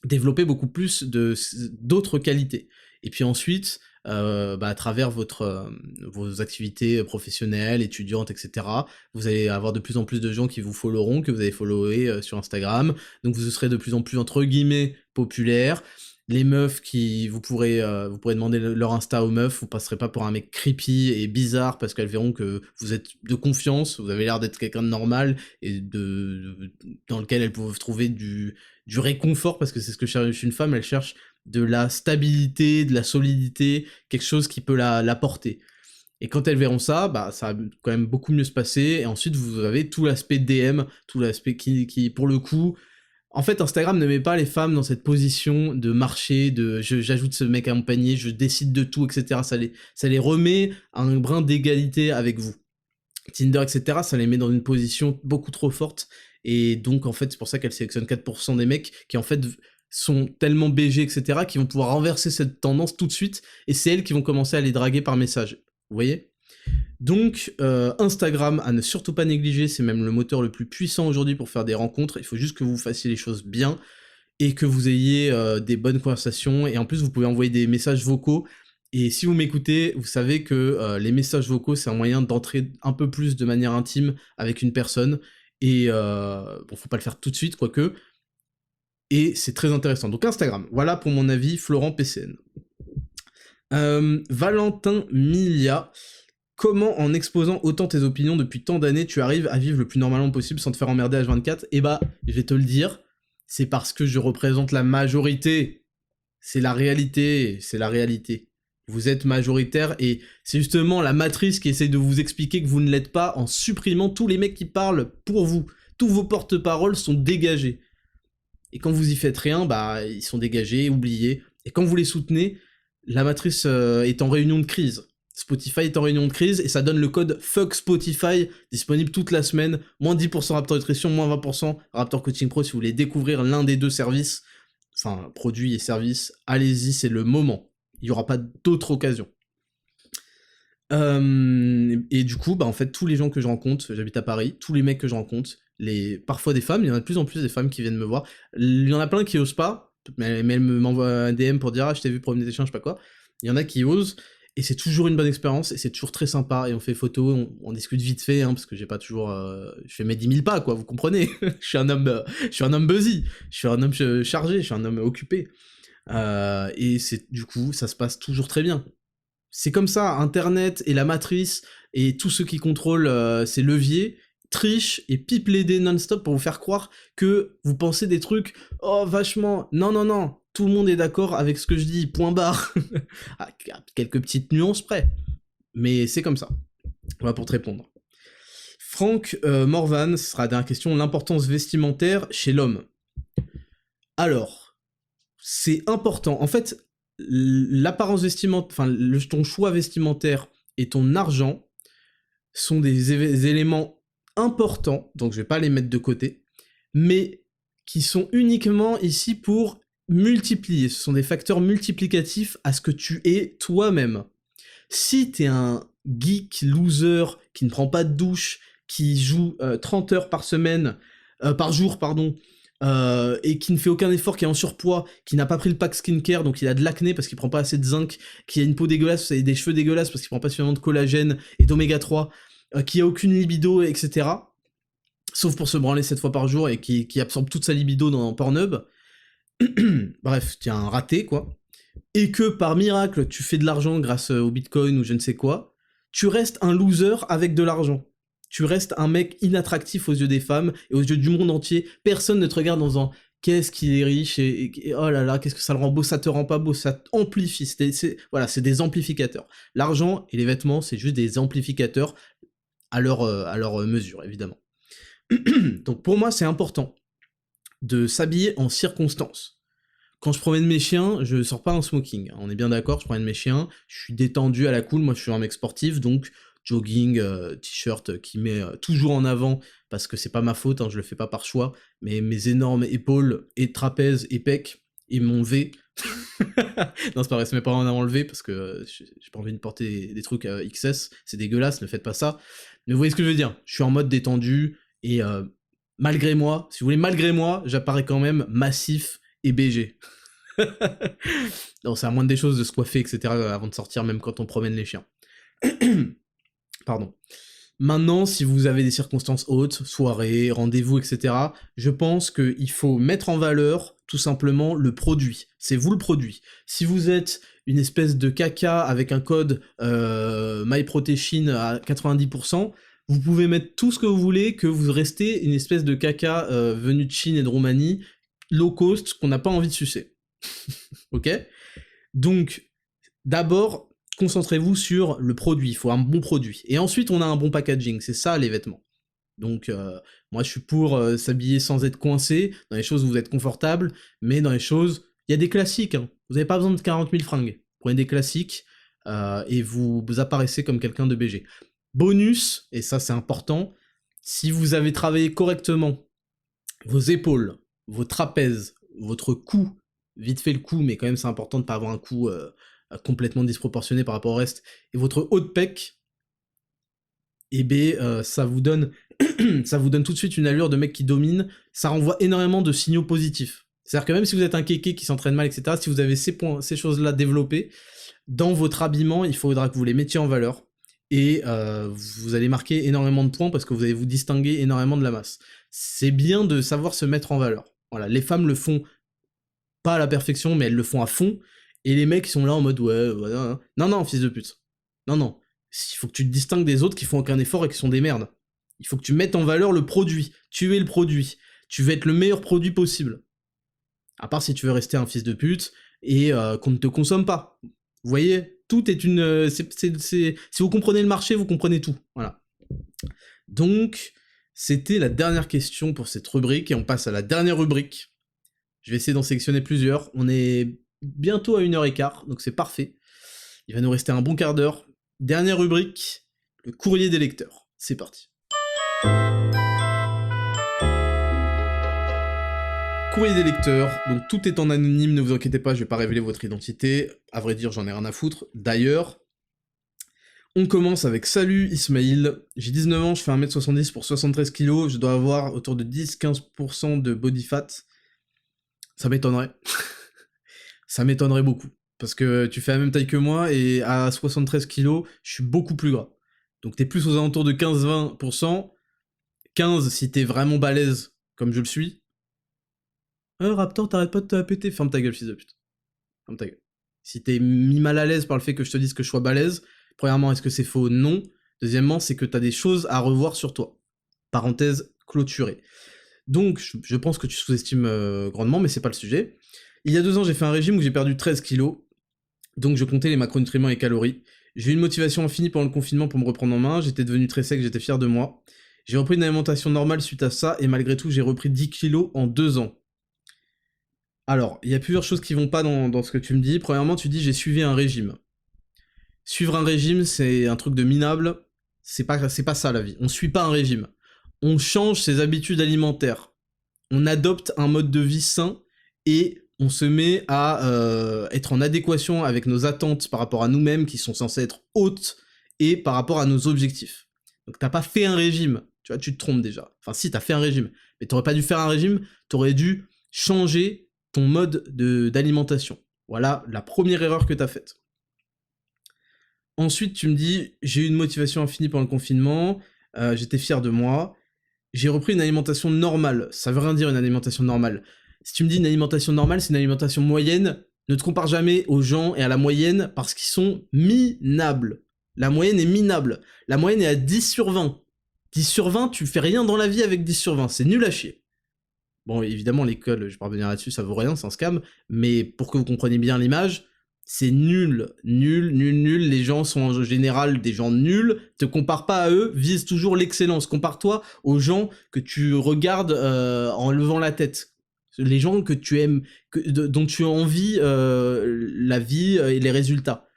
développer beaucoup plus d'autres qualités. Et puis ensuite, à travers vos activités professionnelles, étudiantes, etc., vous allez avoir de plus en plus de gens qui vous followeront, que vous allez follower sur Instagram, donc vous serez de plus en plus, entre guillemets, populaire. Les meufs vous pourrez demander leur Insta aux meufs, vous passerez pas pour un mec creepy et bizarre, parce qu'elles verront que vous êtes de confiance, vous avez l'air d'être quelqu'un de normal, et dans lequel elles peuvent trouver du réconfort, parce que c'est ce que cherche une femme, elle cherche de la stabilité, de la solidité, quelque chose qui peut la porter. Et quand elles verront ça, bah ça va quand même beaucoup mieux se passer, et ensuite vous avez tout l'aspect DM, tout l'aspect qui pour le coup... En fait, Instagram ne met pas les femmes dans cette position de marché, j'ajoute ce mec à mon panier, je décide de tout, etc. Ça les remet à un brin d'égalité avec vous. Tinder, etc., ça les met dans une position beaucoup trop forte, et donc en fait c'est pour ça qu'elle sélectionne 4% des mecs qui en fait sont tellement BG, etc., qui vont pouvoir renverser cette tendance tout de suite, et c'est elles qui vont commencer à les draguer par message. Vous voyez ? Donc Instagram à ne surtout pas négliger, c'est même le moteur le plus puissant aujourd'hui pour faire des rencontres. Il faut juste que vous fassiez les choses bien et que vous ayez des bonnes conversations, et en plus vous pouvez envoyer des messages vocaux. Et si vous m'écoutez, vous savez que les messages vocaux, c'est un moyen d'entrer un peu plus de manière intime avec une personne, et bon, faut pas le faire tout de suite, quoique, et c'est très intéressant. Donc Instagram, voilà pour mon avis, Florent PCN. Valentin Milia, comment en exposant autant tes opinions depuis tant d'années, tu arrives à vivre le plus normalement possible sans te faire emmerder H24 ? Eh bah, je vais te le dire, c'est parce que je représente la majorité. C'est la réalité, c'est la réalité. Vous êtes majoritaire, et c'est justement la matrice qui essaie de vous expliquer que vous ne l'êtes pas en supprimant tous les mecs qui parlent pour vous. Tous vos porte-paroles sont dégagés. Et quand vous y faites rien, bah ils sont dégagés, oubliés. Et quand vous les soutenez, la matrice est en réunion de crise. Spotify est en réunion de crise, et ça donne le code Fuck Spotify, disponible toute la semaine, moins 10% Raptor Nutrition, moins 20% Raptor Coaching Pro si vous voulez découvrir l'un des deux services, enfin produits et services, allez-y, c'est le moment. Il n'y aura pas d'autre occasion. Et du coup, bah en fait, tous les gens que je rencontre, j'habite à Paris, tous les mecs que je rencontre, parfois des femmes, il y en a de plus en plus des femmes qui viennent me voir, il y en a plein qui osent pas, mais elles m'envoient un DM pour dire « Ah, je t'ai vu promener des chiens, je sais pas quoi », il y en a qui osent, et c'est toujours une bonne expérience, et c'est toujours très sympa, et on fait photo, on discute vite fait, hein, parce que j'ai pas toujours... je fais mes 10 000 pas, quoi, vous comprenez. Je suis un homme busy, je suis un homme chargé, je suis un homme occupé. Et du coup, ça se passe toujours très bien. C'est comme ça, Internet et la matrice, et tous ceux qui contrôlent ces leviers, trichent et pipent les dés non-stop pour vous faire croire que vous pensez des trucs « Oh, vachement... » Non, tout le monde est d'accord avec ce que je dis, point barre. À quelques petites nuances près. Mais c'est comme ça. Voilà pour te répondre. Franck Morvan, ce sera la dernière question, l'importance vestimentaire chez l'homme. Alors, c'est important. En fait, l'apparence vestimentaire, enfin, ton choix vestimentaire et ton argent sont des éléments importants, donc je vais pas les mettre de côté, mais qui sont uniquement ici pour multiplier. Ce sont des facteurs multiplicatifs à ce que tu es toi-même. Si t'es un geek loser qui ne prend pas de douche, qui joue 30 heures par jour, et qui ne fait aucun effort, qui est en surpoids, qui n'a pas pris le pack skincare, donc il a de l'acné parce qu'il prend pas assez de zinc, qui a une peau dégueulasse et des cheveux dégueulasses parce qu'il prend pas suffisamment de collagène et d'oméga 3, qui a aucune libido, etc., sauf pour se branler 7 fois par jour et qui absorbe toute sa libido dans Pornhub, bref, tu es un raté, quoi, et que par miracle, tu fais de l'argent grâce au Bitcoin ou je ne sais quoi, tu restes un loser avec de l'argent. Tu restes un mec inattractif aux yeux des femmes et aux yeux du monde entier. Personne ne te regarde en disant « Qu'est-ce qu'il est riche et oh là là, qu'est-ce que ça le rend beau ?» Ça te rend pas beau, ça amplifie. Voilà, c'est des amplificateurs. L'argent et les vêtements, c'est juste des amplificateurs à leur mesure, évidemment. Donc pour moi, c'est important de s'habiller en circonstance. Quand je promène mes chiens, je sors pas en smoking. On est bien d'accord, je promène mes chiens, je suis détendu à la cool, moi je suis un mec sportif, donc jogging, t-shirt qui met toujours en avant, parce que c'est pas ma faute, hein, je le fais pas par choix, mais mes énormes épaules et trapèzes et pecs, et mon V. Non, c'est pas vrai, c'est mes parents en ont enlevé, parce que j'ai pas envie de porter des trucs XS, c'est dégueulasse, ne faites pas ça. Mais vous voyez ce que je veux dire, je suis en mode détendu, et malgré moi, si vous voulez, malgré moi, j'apparais quand même massif et BG. Non, c'est à moindre des choses de se coiffer, etc. avant de sortir, même quand on promène les chiens. Pardon. Maintenant, si vous avez des circonstances hautes, soirées, rendez-vous, etc., je pense qu'il faut mettre en valeur tout simplement le produit. C'est vous le produit. Si vous êtes une espèce de caca avec un code MyProtein à 90%, vous pouvez mettre tout ce que vous voulez, que vous restez une espèce de caca venu de Chine et de Roumanie, low cost, qu'on n'a pas envie de sucer. Ok ? Donc, d'abord, concentrez-vous sur le produit, il faut un bon produit. Et ensuite, on a un bon packaging, c'est ça les vêtements. Donc, moi je suis pour s'habiller sans être coincé, dans les choses où vous êtes confortable, mais dans les choses, il y a des classiques, hein. Vous n'avez pas besoin de 40 000 fringues. Prenez des classiques, et vous apparaissez comme quelqu'un de BG. Bonus, et ça c'est important, si vous avez travaillé correctement vos épaules, vos trapèzes, votre cou, vite fait le cou, mais quand même c'est important de pas avoir un cou complètement disproportionné par rapport au reste, et votre haut de pec, et ben ça vous donne ça vous donne tout de suite une allure de mec qui domine, ça renvoie énormément de signaux positifs. C'est-à-dire que même si vous êtes un kéké qui s'entraîne mal, etc., si vous avez ces choses-là développées, dans votre habillement, il faudra que vous les mettiez en valeur, et vous allez marquer énormément de points parce que vous allez vous distinguer énormément de la masse. C'est bien de savoir se mettre en valeur. Voilà, les femmes le font pas à la perfection, mais elles le font à fond, et les mecs ils sont là en mode ouais, non, fils de pute. Non. Il faut que tu te distingues des autres qui font aucun effort et qui sont des merdes. Il faut que tu mettes en valeur le produit. Tu es le produit. Tu veux être le meilleur produit possible. À part si tu veux rester un fils de pute et qu'on ne te consomme pas. Vous voyez, tout est une... si vous comprenez le marché, vous comprenez tout. Voilà. Donc, c'était la dernière question pour cette rubrique, et on passe à la dernière rubrique. Je vais essayer d'en sélectionner plusieurs. On est bientôt à 1h15, donc c'est parfait. Il va nous rester un bon quart d'heure. Dernière rubrique, le courrier des lecteurs. C'est parti. Courrier des lecteurs, donc tout est en anonyme, ne vous inquiétez pas, je vais pas révéler votre identité. À vrai dire, j'en ai rien à foutre. D'ailleurs, on commence avec « Salut Ismail, j'ai 19 ans, je fais 1m70 pour 73 kg, je dois avoir autour de 10-15% de body fat. » Ça m'étonnerait. Ça m'étonnerait beaucoup. Parce que tu fais la même taille que moi, et à 73 kg, je suis beaucoup plus gras. Donc t'es plus aux alentours de 15-20%. 15 si t'es vraiment balèze, comme je le suis. Raptor, t'arrêtes pas de te la péter. Ferme ta gueule, fils de pute. Ferme ta gueule. Si t'es mis mal à l'aise par le fait que je te dise que je sois balèze, premièrement, est-ce que c'est faux? Non. Deuxièmement, c'est que t'as des choses à revoir sur toi. Parenthèse clôturée. Donc, je pense que tu sous-estimes grandement, mais c'est pas le sujet. Il y a 2 ans, j'ai fait un régime où j'ai perdu 13 kilos. Donc je comptais les macronutriments et calories. J'ai eu une motivation infinie pendant le confinement pour me reprendre en main, j'étais devenu très sec, j'étais fier de moi. J'ai repris une alimentation normale suite à ça, et malgré tout, j'ai repris 10 kilos en 2 ans. Alors, il y a plusieurs choses qui vont pas dans ce que tu me dis. Premièrement, tu dis j'ai suivi un régime. Suivre un régime, c'est un truc de minable, c'est pas ça la vie. On suit pas un régime. On change ses habitudes alimentaires. On adopte un mode de vie sain, et on se met à être en adéquation avec nos attentes par rapport à nous-mêmes, qui sont censées être hautes, et par rapport à nos objectifs. Donc t'as pas fait un régime, tu vois, tu te trompes déjà. Enfin si, t'as fait un régime, mais t'aurais pas dû faire un régime, t'aurais dû changer ton mode d'alimentation. Voilà la première erreur que t'as faite. Ensuite, tu me dis, j'ai eu une motivation infinie pendant le confinement, j'étais fier de moi, j'ai repris une alimentation normale. Ça veut rien dire une alimentation normale. Si tu me dis une alimentation normale, c'est une alimentation moyenne, ne te compare jamais aux gens et à la moyenne parce qu'ils sont minables. La moyenne est minable. La moyenne est à 10 sur 20. 10 sur 20, tu fais rien dans la vie avec 10 sur 20, c'est nul à chier. Bon, évidemment, l'école, je vais pas revenir là-dessus, ça vaut rien, c'est un scam, mais pour que vous compreniez bien l'image, c'est nul, nul, nul, nul, les gens sont en général des gens nuls, te compare pas à eux, vise toujours l'excellence, compare-toi aux gens que tu regardes en levant la tête, les gens que tu aimes, dont tu as envie la vie et les résultats.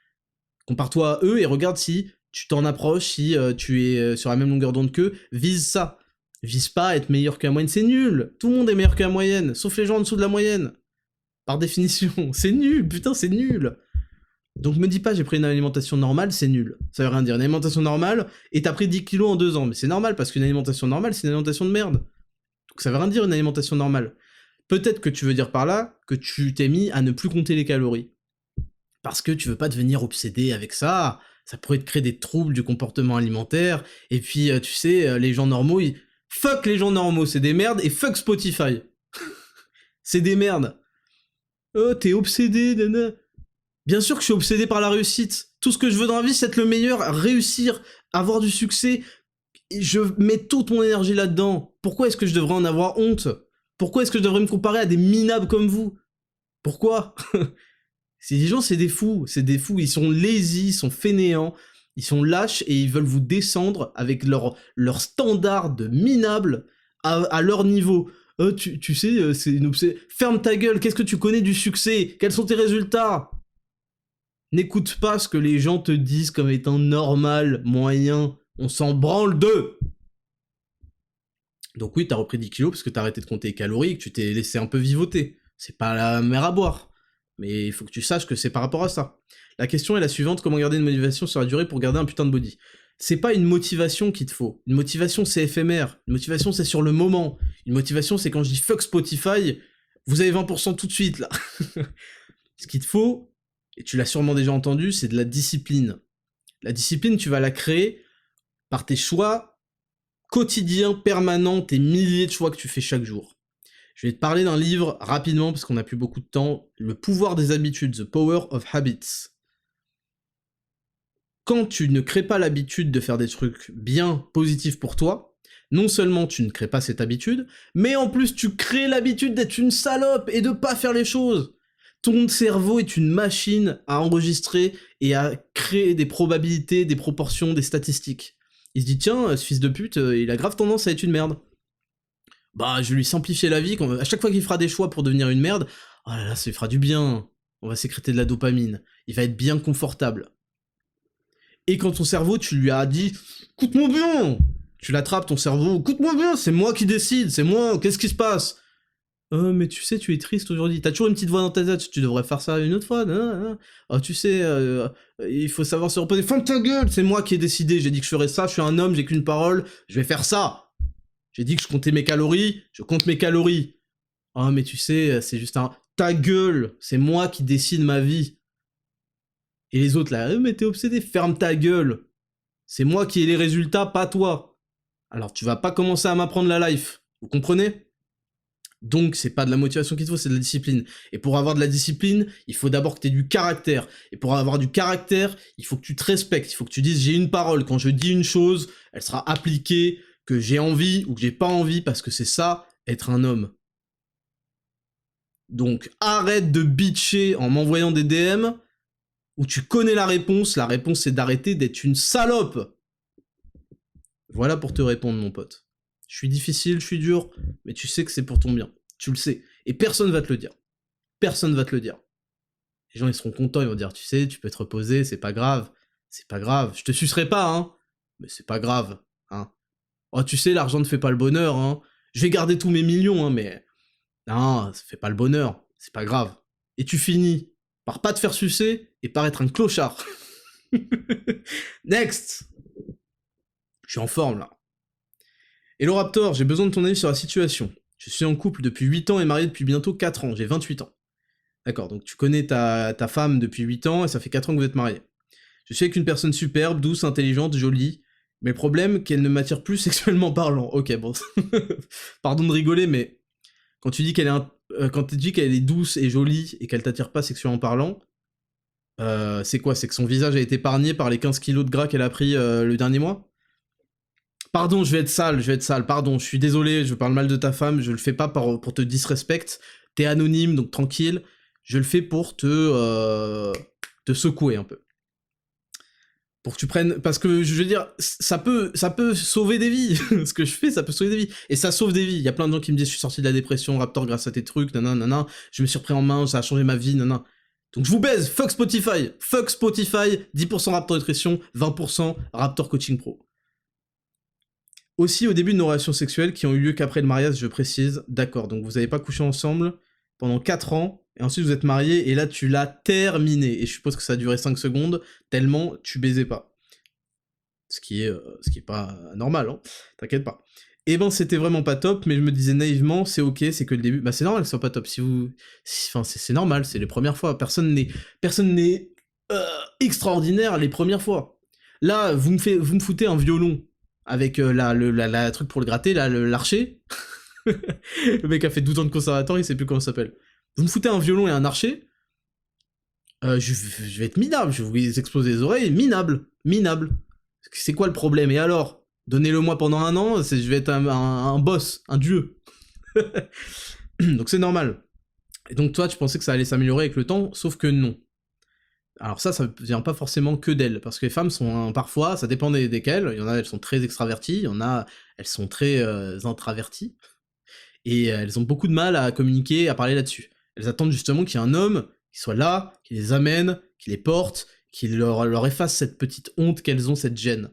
Compare-toi à eux et regarde si tu t'en approches, si tu es sur la même longueur d'onde qu'eux, vise ça. Vise pas à être meilleur que la moyenne, c'est nul. Tout le monde est meilleur que la moyenne, sauf les gens en dessous de la moyenne. Par définition, c'est nul, putain, c'est nul. Donc me dis pas j'ai pris une alimentation normale, c'est nul. Ça veut rien dire. Une alimentation normale, et t'as pris 10 kilos en 2 ans. Mais c'est normal, parce qu'une alimentation normale, c'est une alimentation de merde. Donc ça veut rien dire une alimentation normale. Peut-être que tu veux dire par là que tu t'es mis à ne plus compter les calories. Parce que tu veux pas devenir obsédé avec ça. Ça pourrait te créer des troubles du comportement alimentaire. Et puis, tu sais, les gens normaux, fuck les gens normaux, c'est des merdes, et fuck Spotify. C'est des merdes. Oh, t'es obsédé, nana. Bien sûr que je suis obsédé par la réussite. Tout ce que je veux dans la vie, c'est être le meilleur, réussir, avoir du succès. Et je mets toute mon énergie là-dedans. Pourquoi est-ce que je devrais en avoir honte? Pourquoi est-ce que je devrais me comparer à des minables comme vous? Pourquoi? Ces gens, c'est des fous, ils sont lazy, ils sont fainéants, ils sont lâches et ils veulent vous descendre avec leur standard de minable à leur niveau. Tu sais, c'est une obsession. Ferme ta gueule, qu'est-ce que tu connais du succès? Quels sont tes résultats? N'écoute pas ce que les gens te disent comme étant normal, moyen, on s'en branle d'eux. Donc oui, t'as repris 10 kilos parce que t'as arrêté de compter les calories et que tu t'es laissé un peu vivoter. C'est pas la mer à boire. Mais il faut que tu saches que c'est par rapport à ça. La question est la suivante, comment garder une motivation sur la durée pour garder un putain de body? C'est pas une motivation qu'il te faut. Une motivation, c'est éphémère. Une motivation, c'est sur le moment. Une motivation, c'est quand je dis fuck Spotify, vous avez 20% tout de suite, là. Ce qu'il te faut, et tu l'as sûrement déjà entendu, c'est de la discipline. La discipline, tu vas la créer par tes choix quotidiens, permanents, tes milliers de choix que tu fais chaque jour. Je vais te parler d'un livre rapidement parce qu'on n'a plus beaucoup de temps. Le pouvoir des habitudes, The Power of Habits. Quand tu ne crées pas l'habitude de faire des trucs bien positifs pour toi, non seulement tu ne crées pas cette habitude, mais en plus tu crées l'habitude d'être une salope et de pas faire les choses. Ton cerveau est une machine à enregistrer et à créer des probabilités, des proportions, des statistiques. Il se dit tiens, ce fils de pute, il a grave tendance à être une merde. Bah, je vais lui simplifier la vie, à chaque fois qu'il fera des choix pour devenir une merde, oh là là, ça lui fera du bien, on va sécréter de la dopamine, il va être bien confortable. Et quand ton cerveau, tu lui as dit « Écoute-moi bien !» Tu l'attrapes, ton cerveau « Écoute-moi bien, c'est moi qui décide, c'est moi, qu'est-ce qui se passe ?» mais tu sais, tu es triste aujourd'hui, t'as toujours une petite voix dans ta tête, tu devrais faire ça une autre fois, oh, tu sais, il faut savoir se reposer, ferme ta gueule, c'est moi qui ai décidé, j'ai dit que je ferais ça, je suis un homme, j'ai qu'une parole, je vais faire ça. J'ai dit que je comptais mes calories, je compte mes calories. Ah, mais tu sais, c'est juste un... Ta gueule, c'est moi qui décide ma vie. Et les autres là, mais t'es obsédé, ferme ta gueule. C'est moi qui ai les résultats, pas toi. Alors tu vas pas commencer à m'apprendre la life, vous comprenez? Donc c'est pas de la motivation qu'il te faut, c'est de la discipline. Et pour avoir de la discipline, il faut d'abord que t'aies du caractère. Et pour avoir du caractère, il faut que tu te respectes, il faut que tu dises j'ai une parole, quand je dis une chose, elle sera appliquée, que j'ai envie ou que j'ai pas envie, parce que c'est ça, être un homme. Donc arrête de bitcher en m'envoyant des DM où tu connais la réponse c'est d'arrêter d'être une salope. Voilà pour te répondre mon pote. Je suis difficile, je suis dur, mais tu sais que c'est pour ton bien. Tu le sais. Et personne va te le dire. Personne va te le dire. Les gens ils seront contents, ils vont dire tu sais, tu peux te reposer, c'est pas grave. C'est pas grave. Je te sucerai pas, hein. Mais c'est pas grave, hein. Oh, tu sais, l'argent ne fait pas le bonheur, hein. Je vais garder tous mes millions, hein, mais... Non, ça fait pas le bonheur, c'est pas grave. Et tu finis par pas te faire sucer et par être un clochard. Next. Je suis en forme, là. Hello Raptor, j'ai besoin de ton avis sur la situation. Je suis en couple depuis 8 ans et marié depuis bientôt 4 ans, j'ai 28 ans. D'accord, donc tu connais ta femme depuis 8 ans et ça fait 4 ans que vous êtes mariés. Je suis avec une personne superbe, douce, intelligente, jolie, mais le problème, qu'elle ne m'attire plus sexuellement parlant. Ok, bon, pardon de rigoler, mais quand tu dis quand tu dis qu'elle est douce et jolie et qu'elle t'attire pas sexuellement parlant, c'est quoi? C'est que son visage a été épargné par les 15 kilos de gras qu'elle a pris le dernier mois? Pardon, je vais être sale, pardon, je suis désolé, je parle mal de ta femme, je le fais pas pour te disrespect, t'es anonyme, donc tranquille, je le fais pour te secouer un peu. Pour que tu prennes... Parce que, je veux dire, ça peut sauver des vies. Ce que je fais, ça peut sauver des vies. Et ça sauve des vies. Il y a plein de gens qui me disent, je suis sorti de la dépression, Raptor, grâce à tes trucs, nanana, je me suis repris en main, ça a changé ma vie, nanana. Donc je vous baise, fuck Spotify, 10% Raptor Nutrition, 20% Raptor Coaching Pro. Aussi, au début de nos relations sexuelles, qui ont eu lieu qu'après le mariage, je précise, d'accord, donc vous avez pas couché ensemble pendant 4 ans, et ensuite vous êtes mariés, et là tu l'as terminé, et je suppose que ça a duré 5 secondes, tellement tu baisais pas. Ce qui est pas normal, hein, t'inquiète pas. Et ben c'était vraiment pas top, mais je me disais naïvement, c'est ok, c'est que le début, bah c'est normal que ce soit pas top, enfin c'est normal, c'est les premières fois, personne n'est extraordinaire les premières fois. Là, vous me foutez un violon, avec la truc pour le gratter, là, l'archer. Le mec a fait 12 ans de conservatoire, il sait plus comment ça s'appelle. Vous me foutez un violon et un archer, je vais être minable, je vais vous exploser les oreilles, minable. C'est quoi le problème? Et alors? Donnez-le-moi pendant 1 an, je vais être un boss, un dieu. Donc c'est normal. Et donc toi, tu pensais que ça allait s'améliorer avec le temps, sauf que non. Alors ça vient pas forcément que d'elles, parce que les femmes sont parfois, ça dépend desquelles, il y en a, elles sont très extraverties, il y en a, elles sont très intraverties, et elles ont beaucoup de mal à communiquer, à parler là-dessus. Elles attendent justement qu'il y ait un homme qui soit là, qui les amène, qui les porte, qui leur efface cette petite honte qu'elles ont, cette gêne.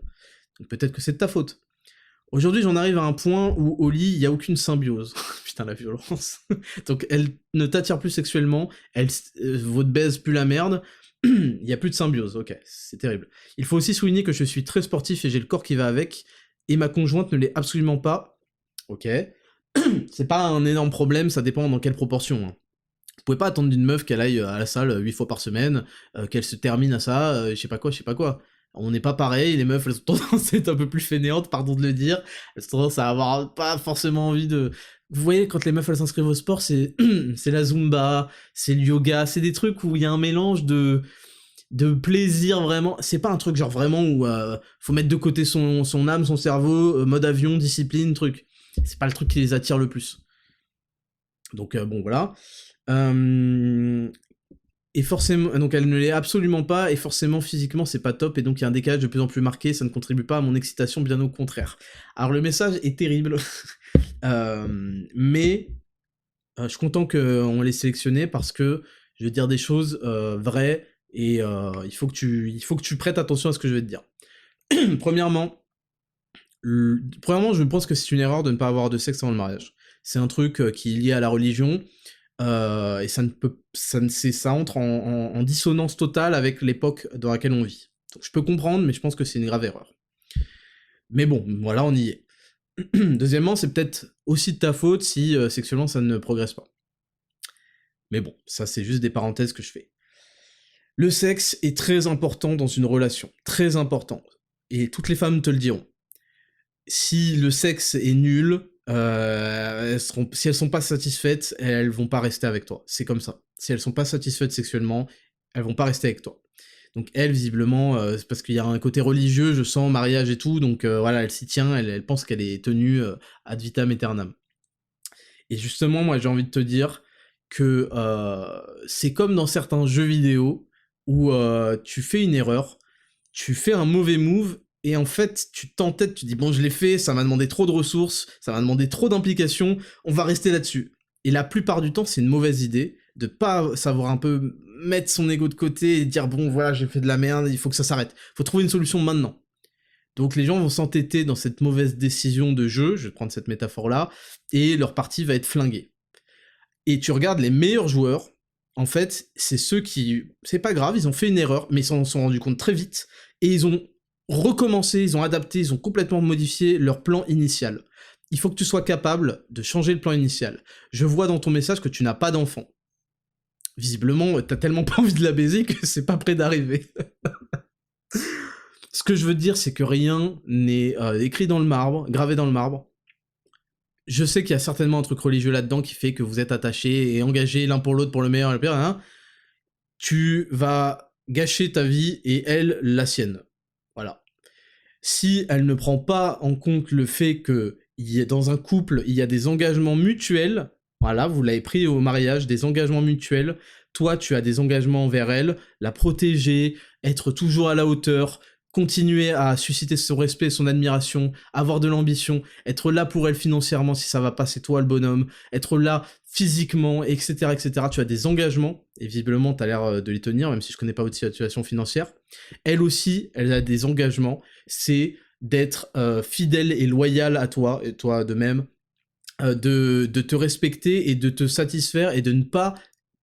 Donc peut-être que c'est de ta faute. Aujourd'hui, j'en arrive à un point où au lit, il n'y a aucune symbiose. Putain, la violence. Donc elle ne t'attire plus sexuellement, votre baise plus la merde, il n'y a plus de symbiose, ok, c'est terrible. Il faut aussi souligner que je suis très sportif et j'ai le corps qui va avec, et ma conjointe ne l'est absolument pas, ok. C'est pas un énorme problème, ça dépend dans quelle proportion, hein. Vous pouvez pas attendre d'une meuf qu'elle aille à la salle 8 fois par semaine, qu'elle se termine à ça, je sais pas quoi. On n'est pas pareil, les meufs elles ont tendance à être un peu plus fainéantes, pardon de le dire, elles ont tendance à avoir pas forcément envie de... Vous voyez, quand les meufs elles s'inscrivent au sport, c'est la Zumba, c'est le yoga, c'est des trucs où il y a un mélange de plaisir vraiment, c'est pas un truc genre vraiment où faut mettre de côté son âme, son cerveau, mode avion, discipline, truc. C'est pas le truc qui les attire le plus. Donc bon voilà. Et forcément, donc elle ne l'est absolument pas, et forcément physiquement c'est pas top, et donc il y a un décalage de plus en plus marqué, ça ne contribue pas à mon excitation, bien au contraire. Alors le message est terrible, mais je suis content qu'on l'ait sélectionné parce que je vais te dire des choses vraies, et il faut que tu prêtes attention à ce que je vais te dire. Premièrement, je pense que c'est une erreur de ne pas avoir de sexe avant le mariage. C'est un truc qui est lié à la religion, et ça entre en dissonance totale avec l'époque dans laquelle on vit. Donc je peux comprendre, mais je pense que c'est une grave erreur. Mais bon, voilà, on y est. Deuxièmement, c'est peut-être aussi de ta faute si sexuellement ça ne progresse pas. Mais bon, ça c'est juste des parenthèses que je fais. Le sexe est très important dans une relation, très important. Et toutes les femmes te le diront. Si le sexe est nul, si elles sont pas satisfaites, elles vont pas rester avec toi. C'est comme ça. Si elles sont pas satisfaites sexuellement, elles vont pas rester avec toi. Donc elle, visiblement, c'est parce qu'il y a un côté religieux, je sens, mariage et tout, donc voilà, elle s'y tient, elle pense qu'elle est tenue ad vitam aeternam. Et justement, moi j'ai envie de te dire que c'est comme dans certains jeux vidéo, où tu fais une erreur, tu fais un mauvais move, et en fait, tu t'entêtes, tu dis bon, je l'ai fait, ça m'a demandé trop de ressources, ça m'a demandé trop d'implications, on va rester là-dessus. Et la plupart du temps, c'est une mauvaise idée de pas savoir un peu mettre son ego de côté et dire bon, voilà, j'ai fait de la merde, il faut que ça s'arrête. Faut trouver une solution maintenant. Donc les gens vont s'entêter dans cette mauvaise décision de jeu, je vais prendre cette métaphore-là, et leur partie va être flinguée. Et tu regardes les meilleurs joueurs, en fait, c'est ceux qui... C'est pas grave, ils ont fait une erreur, mais ils s'en sont rendus compte très vite, et ils ont recommencé, ils ont adapté, ils ont complètement modifié leur plan initial. Il faut que tu sois capable de changer le plan initial. Je vois dans ton message que tu n'as pas d'enfant. Visiblement, t'as tellement pas envie de la baiser que c'est pas près d'arriver. Ce que je veux dire, c'est que rien n'est écrit dans le marbre, gravé dans le marbre. Je sais qu'il y a certainement un truc religieux là-dedans qui fait que vous êtes attachés et engagés l'un pour l'autre pour le meilleur et le pire, hein. Tu vas gâcher ta vie et elle, la sienne. Voilà. Si elle ne prend pas en compte le fait que dans un couple, il y a des engagements mutuels, voilà, vous l'avez pris au mariage, des engagements mutuels, toi, tu as des engagements envers elle, la protéger, être toujours à la hauteur, continuer à susciter son respect, son admiration, avoir de l'ambition, être là pour elle financièrement si ça va pas, c'est toi le bonhomme, être là physiquement, etc., etc. Tu as des engagements, et visiblement, tu as l'air de les tenir, même si je connais pas votre situation financière. Elle aussi, elle a des engagements, c'est d'être fidèle et loyal à toi, et toi de même, de te respecter et de te satisfaire et de ne pas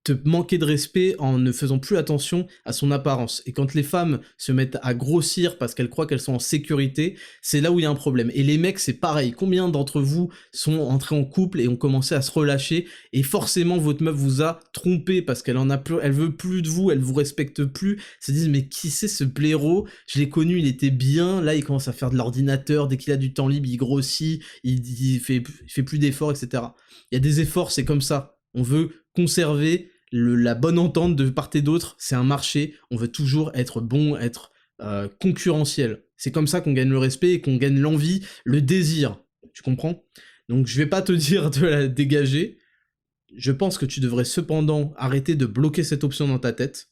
te manquer de respect en ne faisant plus attention à son apparence. Et quand les femmes se mettent à grossir parce qu'elles croient qu'elles sont en sécurité, c'est là où il y a un problème. Et les mecs, c'est pareil. Combien d'entre vous sont entrés en couple et ont commencé à se relâcher, et forcément votre meuf vous a trompé parce qu'elle en a plus, elle veut plus de vous, elle vous respecte plus, se disent mais qui c'est ce blaireau, je l'ai connu, il était bien, là il commence à faire de l'ordinateur, dès qu'il a du temps libre, il grossit, il fait plus d'efforts, etc. Il y a des efforts, c'est comme ça. On veut conserver la bonne entente de part et d'autre, c'est un marché, on veut toujours être bon, être concurrentiel. C'est comme ça qu'on gagne le respect et qu'on gagne l'envie, le désir. Tu comprends? Donc je vais pas te dire de la dégager, je pense que tu devrais cependant arrêter de bloquer cette option dans ta tête,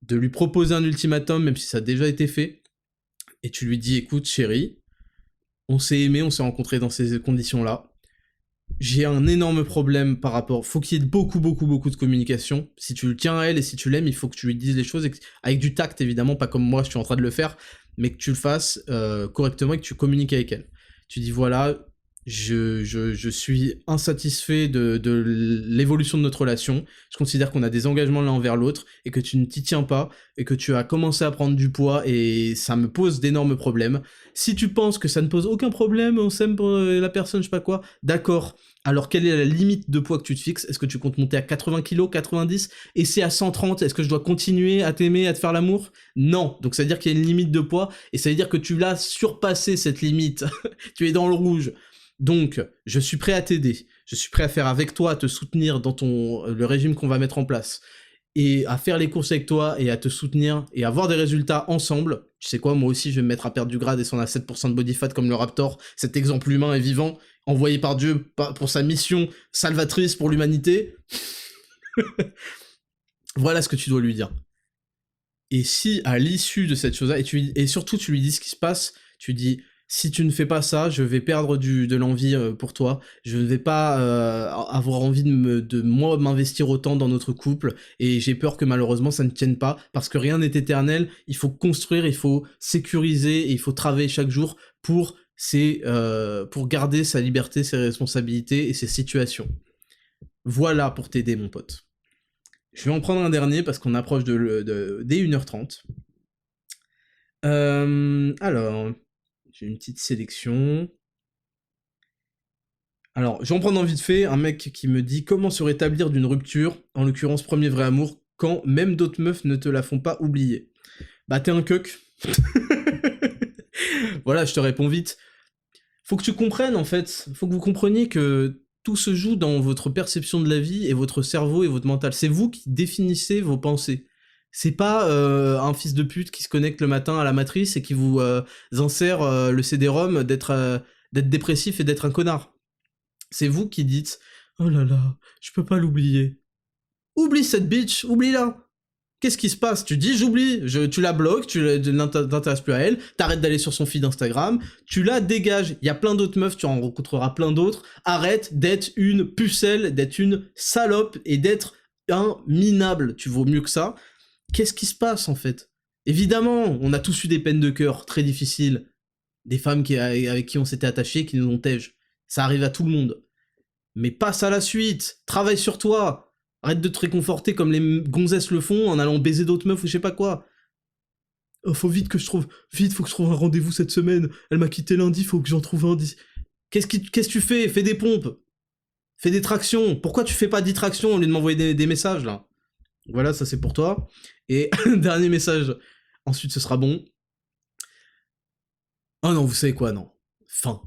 de lui proposer un ultimatum, même si ça a déjà été fait, et tu lui dis, écoute chérie, on s'est aimé, on s'est rencontrés dans ces conditions-là, j'ai un énorme problème par rapport... Faut qu'il y ait beaucoup de communication. Si tu le tiens à elle et si tu l'aimes, il faut que tu lui dises les choses avec du tact, évidemment, pas comme moi, je suis en train de le faire, mais que tu le fasses correctement et que tu communiques avec elle. Tu dis, voilà, je suis insatisfait de l'évolution de notre relation, je considère qu'on a des engagements l'un envers l'autre, et que tu ne t'y tiens pas, et que tu as commencé à prendre du poids, et ça me pose d'énormes problèmes. Si tu penses que ça ne pose aucun problème, on s'aime pour la personne, je sais pas quoi, d'accord, alors quelle est la limite de poids que tu te fixes? Est-ce que tu comptes monter à 80 kg, 90? Et c'est à 130, est-ce que je dois continuer à t'aimer, à te faire l'amour? Non, donc ça veut dire qu'il y a une limite de poids, et ça veut dire que tu l'as surpassé cette limite, tu es dans le rouge. Donc, je suis prêt à t'aider, je suis prêt à faire avec toi, à te soutenir dans le régime qu'on va mettre en place, et à faire les courses avec toi, et à te soutenir, et à avoir des résultats ensemble. Tu sais quoi, moi aussi, je vais me mettre à perdre du gras, descendre à 7% de body fat comme le Raptor, cet exemple humain et vivant, envoyé par Dieu pour sa mission salvatrice pour l'humanité. Voilà ce que tu dois lui dire. Et si, à l'issue de cette chose-là, et surtout tu lui dis ce qui se passe, tu dis... Si tu ne fais pas ça, je vais perdre de l'envie pour toi, je ne vais pas avoir envie de moi m'investir autant dans notre couple, et j'ai peur que malheureusement ça ne tienne pas, parce que rien n'est éternel, il faut construire, il faut sécuriser, et il faut travailler chaque jour pour garder sa liberté, ses responsabilités et ses situations. Voilà pour t'aider mon pote. Je vais en prendre un dernier parce qu'on approche dès 1h30. Alors... J'ai une petite sélection. Alors, je vais en prendre vite fait, un mec qui me dit « Comment se rétablir d'une rupture, en l'occurrence premier vrai amour, quand même d'autres meufs ne te la font pas oublier ?» Bah t'es un cuck. Voilà, je te réponds vite. Faut que tu comprennes en fait, faut que vous compreniez que tout se joue dans votre perception de la vie et votre cerveau et votre mental. C'est vous qui définissez vos pensées. C'est pas un fils de pute qui se connecte le matin à la matrice et qui vous insère le CD-ROM d'être dépressif et d'être un connard. C'est vous qui dites « Oh là là, je peux pas l'oublier. » Oublie cette bitch, oublie-la. Qu'est-ce qui se passe? Tu dis j'oublie, tu la bloques, tu ne t'intéresses plus à elle, t'arrêtes d'aller sur son feed Instagram, tu la dégages. Il y a plein d'autres meufs, tu en rencontreras plein d'autres. Arrête d'être une pucelle, d'être une salope et d'être un minable. Tu vaux mieux que ça. Qu'est-ce qui se passe en fait? Évidemment, on a tous eu des peines de cœur très difficiles, des femmes avec qui on s'était attaché, qui nous ont tège. Ça arrive à tout le monde. Mais passe à la suite, travaille sur toi, arrête de te réconforter comme les gonzesses le font en allant baiser d'autres meufs ou je sais pas quoi. Oh, faut que je trouve un rendez-vous cette semaine, elle m'a quitté lundi, faut que j'en trouve un. Qu'est-ce que tu fais? Fais des pompes, fais des tractions, pourquoi tu fais pas 10 tractions au lieu de m'envoyer des messages là? Voilà, ça c'est pour toi. Et dernier message, ensuite ce sera bon. Oh non, vous savez quoi, non. Fin.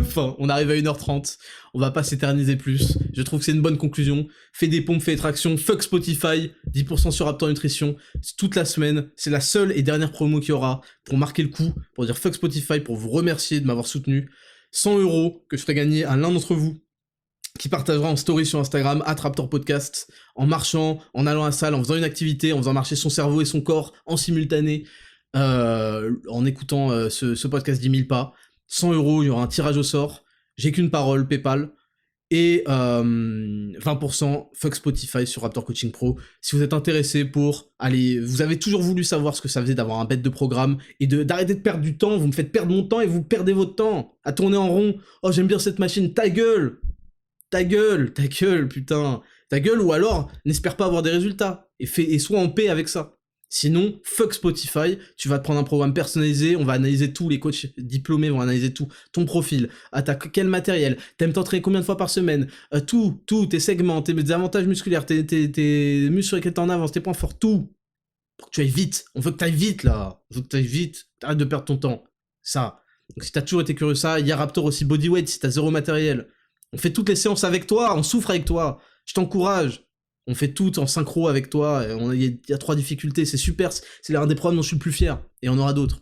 Fin. On arrive à 1h30. On va pas s'éterniser plus. Je trouve que c'est une bonne conclusion. Fais des pompes, fais des tractions. Fuck Spotify. 10% sur Raptor Nutrition. C'est toute la semaine. C'est la seule et dernière promo qu'il y aura pour marquer le coup. Pour dire fuck Spotify. Pour vous remercier de m'avoir soutenu. 100€ que je ferai gagner à l'un d'entre vous qui partagera en story sur Instagram @Raptor Podcast, en marchant, en allant à la salle, en faisant une activité, en faisant marcher son cerveau et son corps en simultané, en écoutant ce podcast 10 000 pas. 100€, il y aura un tirage au sort. J'ai qu'une parole, PayPal. Et 20% fuck Spotify sur Raptor Coaching Pro. Si vous êtes intéressé pour aller... Vous avez toujours voulu savoir ce que ça faisait d'avoir un bête de programme et d'arrêter de perdre du temps. Vous me faites perdre mon temps et vous perdez votre temps à tourner en rond. Oh, j'aime bien cette machine. Ta gueule, putain. Ta gueule, ou alors, n'espère pas avoir des résultats. Et sois en paix avec ça. Sinon, fuck Spotify, tu vas te prendre un programme personnalisé, on va analyser tout, les coachs diplômés vont analyser tout, ton profil, quel matériel, t'aimes t'entraîner combien de fois par semaine, tout, tes segments, tes avantages musculaires, tes muscles sur lesquels t'es en avance, tes points forts, tout. Pour que tu ailles vite, on veut que t'ailles vite là, on veut que t'ailles vite, t'arrêtes de perdre ton temps. Ça. Donc si t'as toujours été curieux de ça, il y a Raptor aussi Bodyweight si t'as zéro matériel. On fait toutes les séances avec toi, on souffre avec toi, je t'encourage. On fait tout en synchro avec toi, il y a 3 difficultés, c'est super, c'est l'un des programmes dont je suis le plus fier, et on aura d'autres.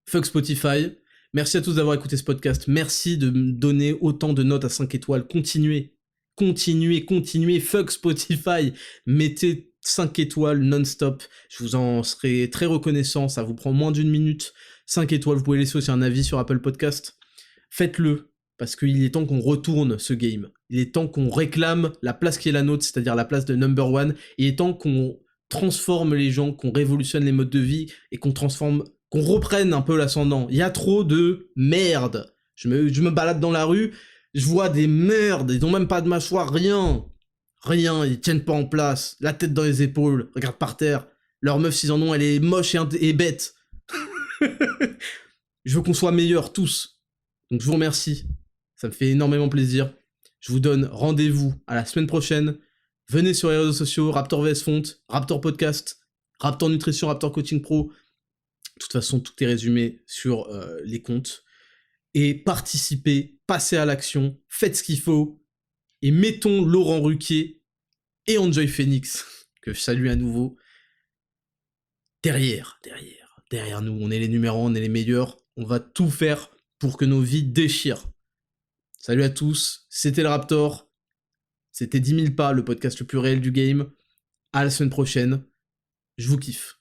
Fuck Spotify, merci à tous d'avoir écouté ce podcast, merci de me donner autant de notes à 5 étoiles, continuez, fuck Spotify, mettez 5 étoiles non-stop, je vous en serai très reconnaissant, ça vous prend moins d'1 minute, 5 étoiles, vous pouvez laisser aussi un avis sur Apple Podcast, faites-le, parce qu'il est temps qu'on retourne ce game. Il est temps qu'on réclame la place qui est la nôtre, c'est-à-dire la place de number one. Il est temps qu'on transforme les gens, qu'on révolutionne les modes de vie et qu'on reprenne un peu l'ascendant. Il y a trop de merde. Je me balade dans la rue, je vois des merdes, ils ont même pas de mâchoire, rien, ils tiennent pas en place, la tête dans les épaules, regarde par terre. Leur meuf, s'ils en ont, elle est moche et bête. Je veux qu'on soit meilleurs tous. Donc je vous remercie. Ça me fait énormément plaisir. Je vous donne rendez-vous à la semaine prochaine. Venez sur les réseaux sociaux, Raptor vs Font, Raptor Podcast, Raptor Nutrition, Raptor Coaching Pro. De toute façon, tout est résumé sur les comptes. Et participez, passez à l'action, faites ce qu'il faut. Et mettons Laurent Ruquier et Enjoy Phoenix, que je salue à nouveau, derrière nous. On est les numéros 1, on est les meilleurs. On va tout faire pour que nos vies déchirent. Salut à tous, c'était le Raptor, c'était 10 000 pas, le podcast le plus réel du game. À la semaine prochaine, je vous kiffe.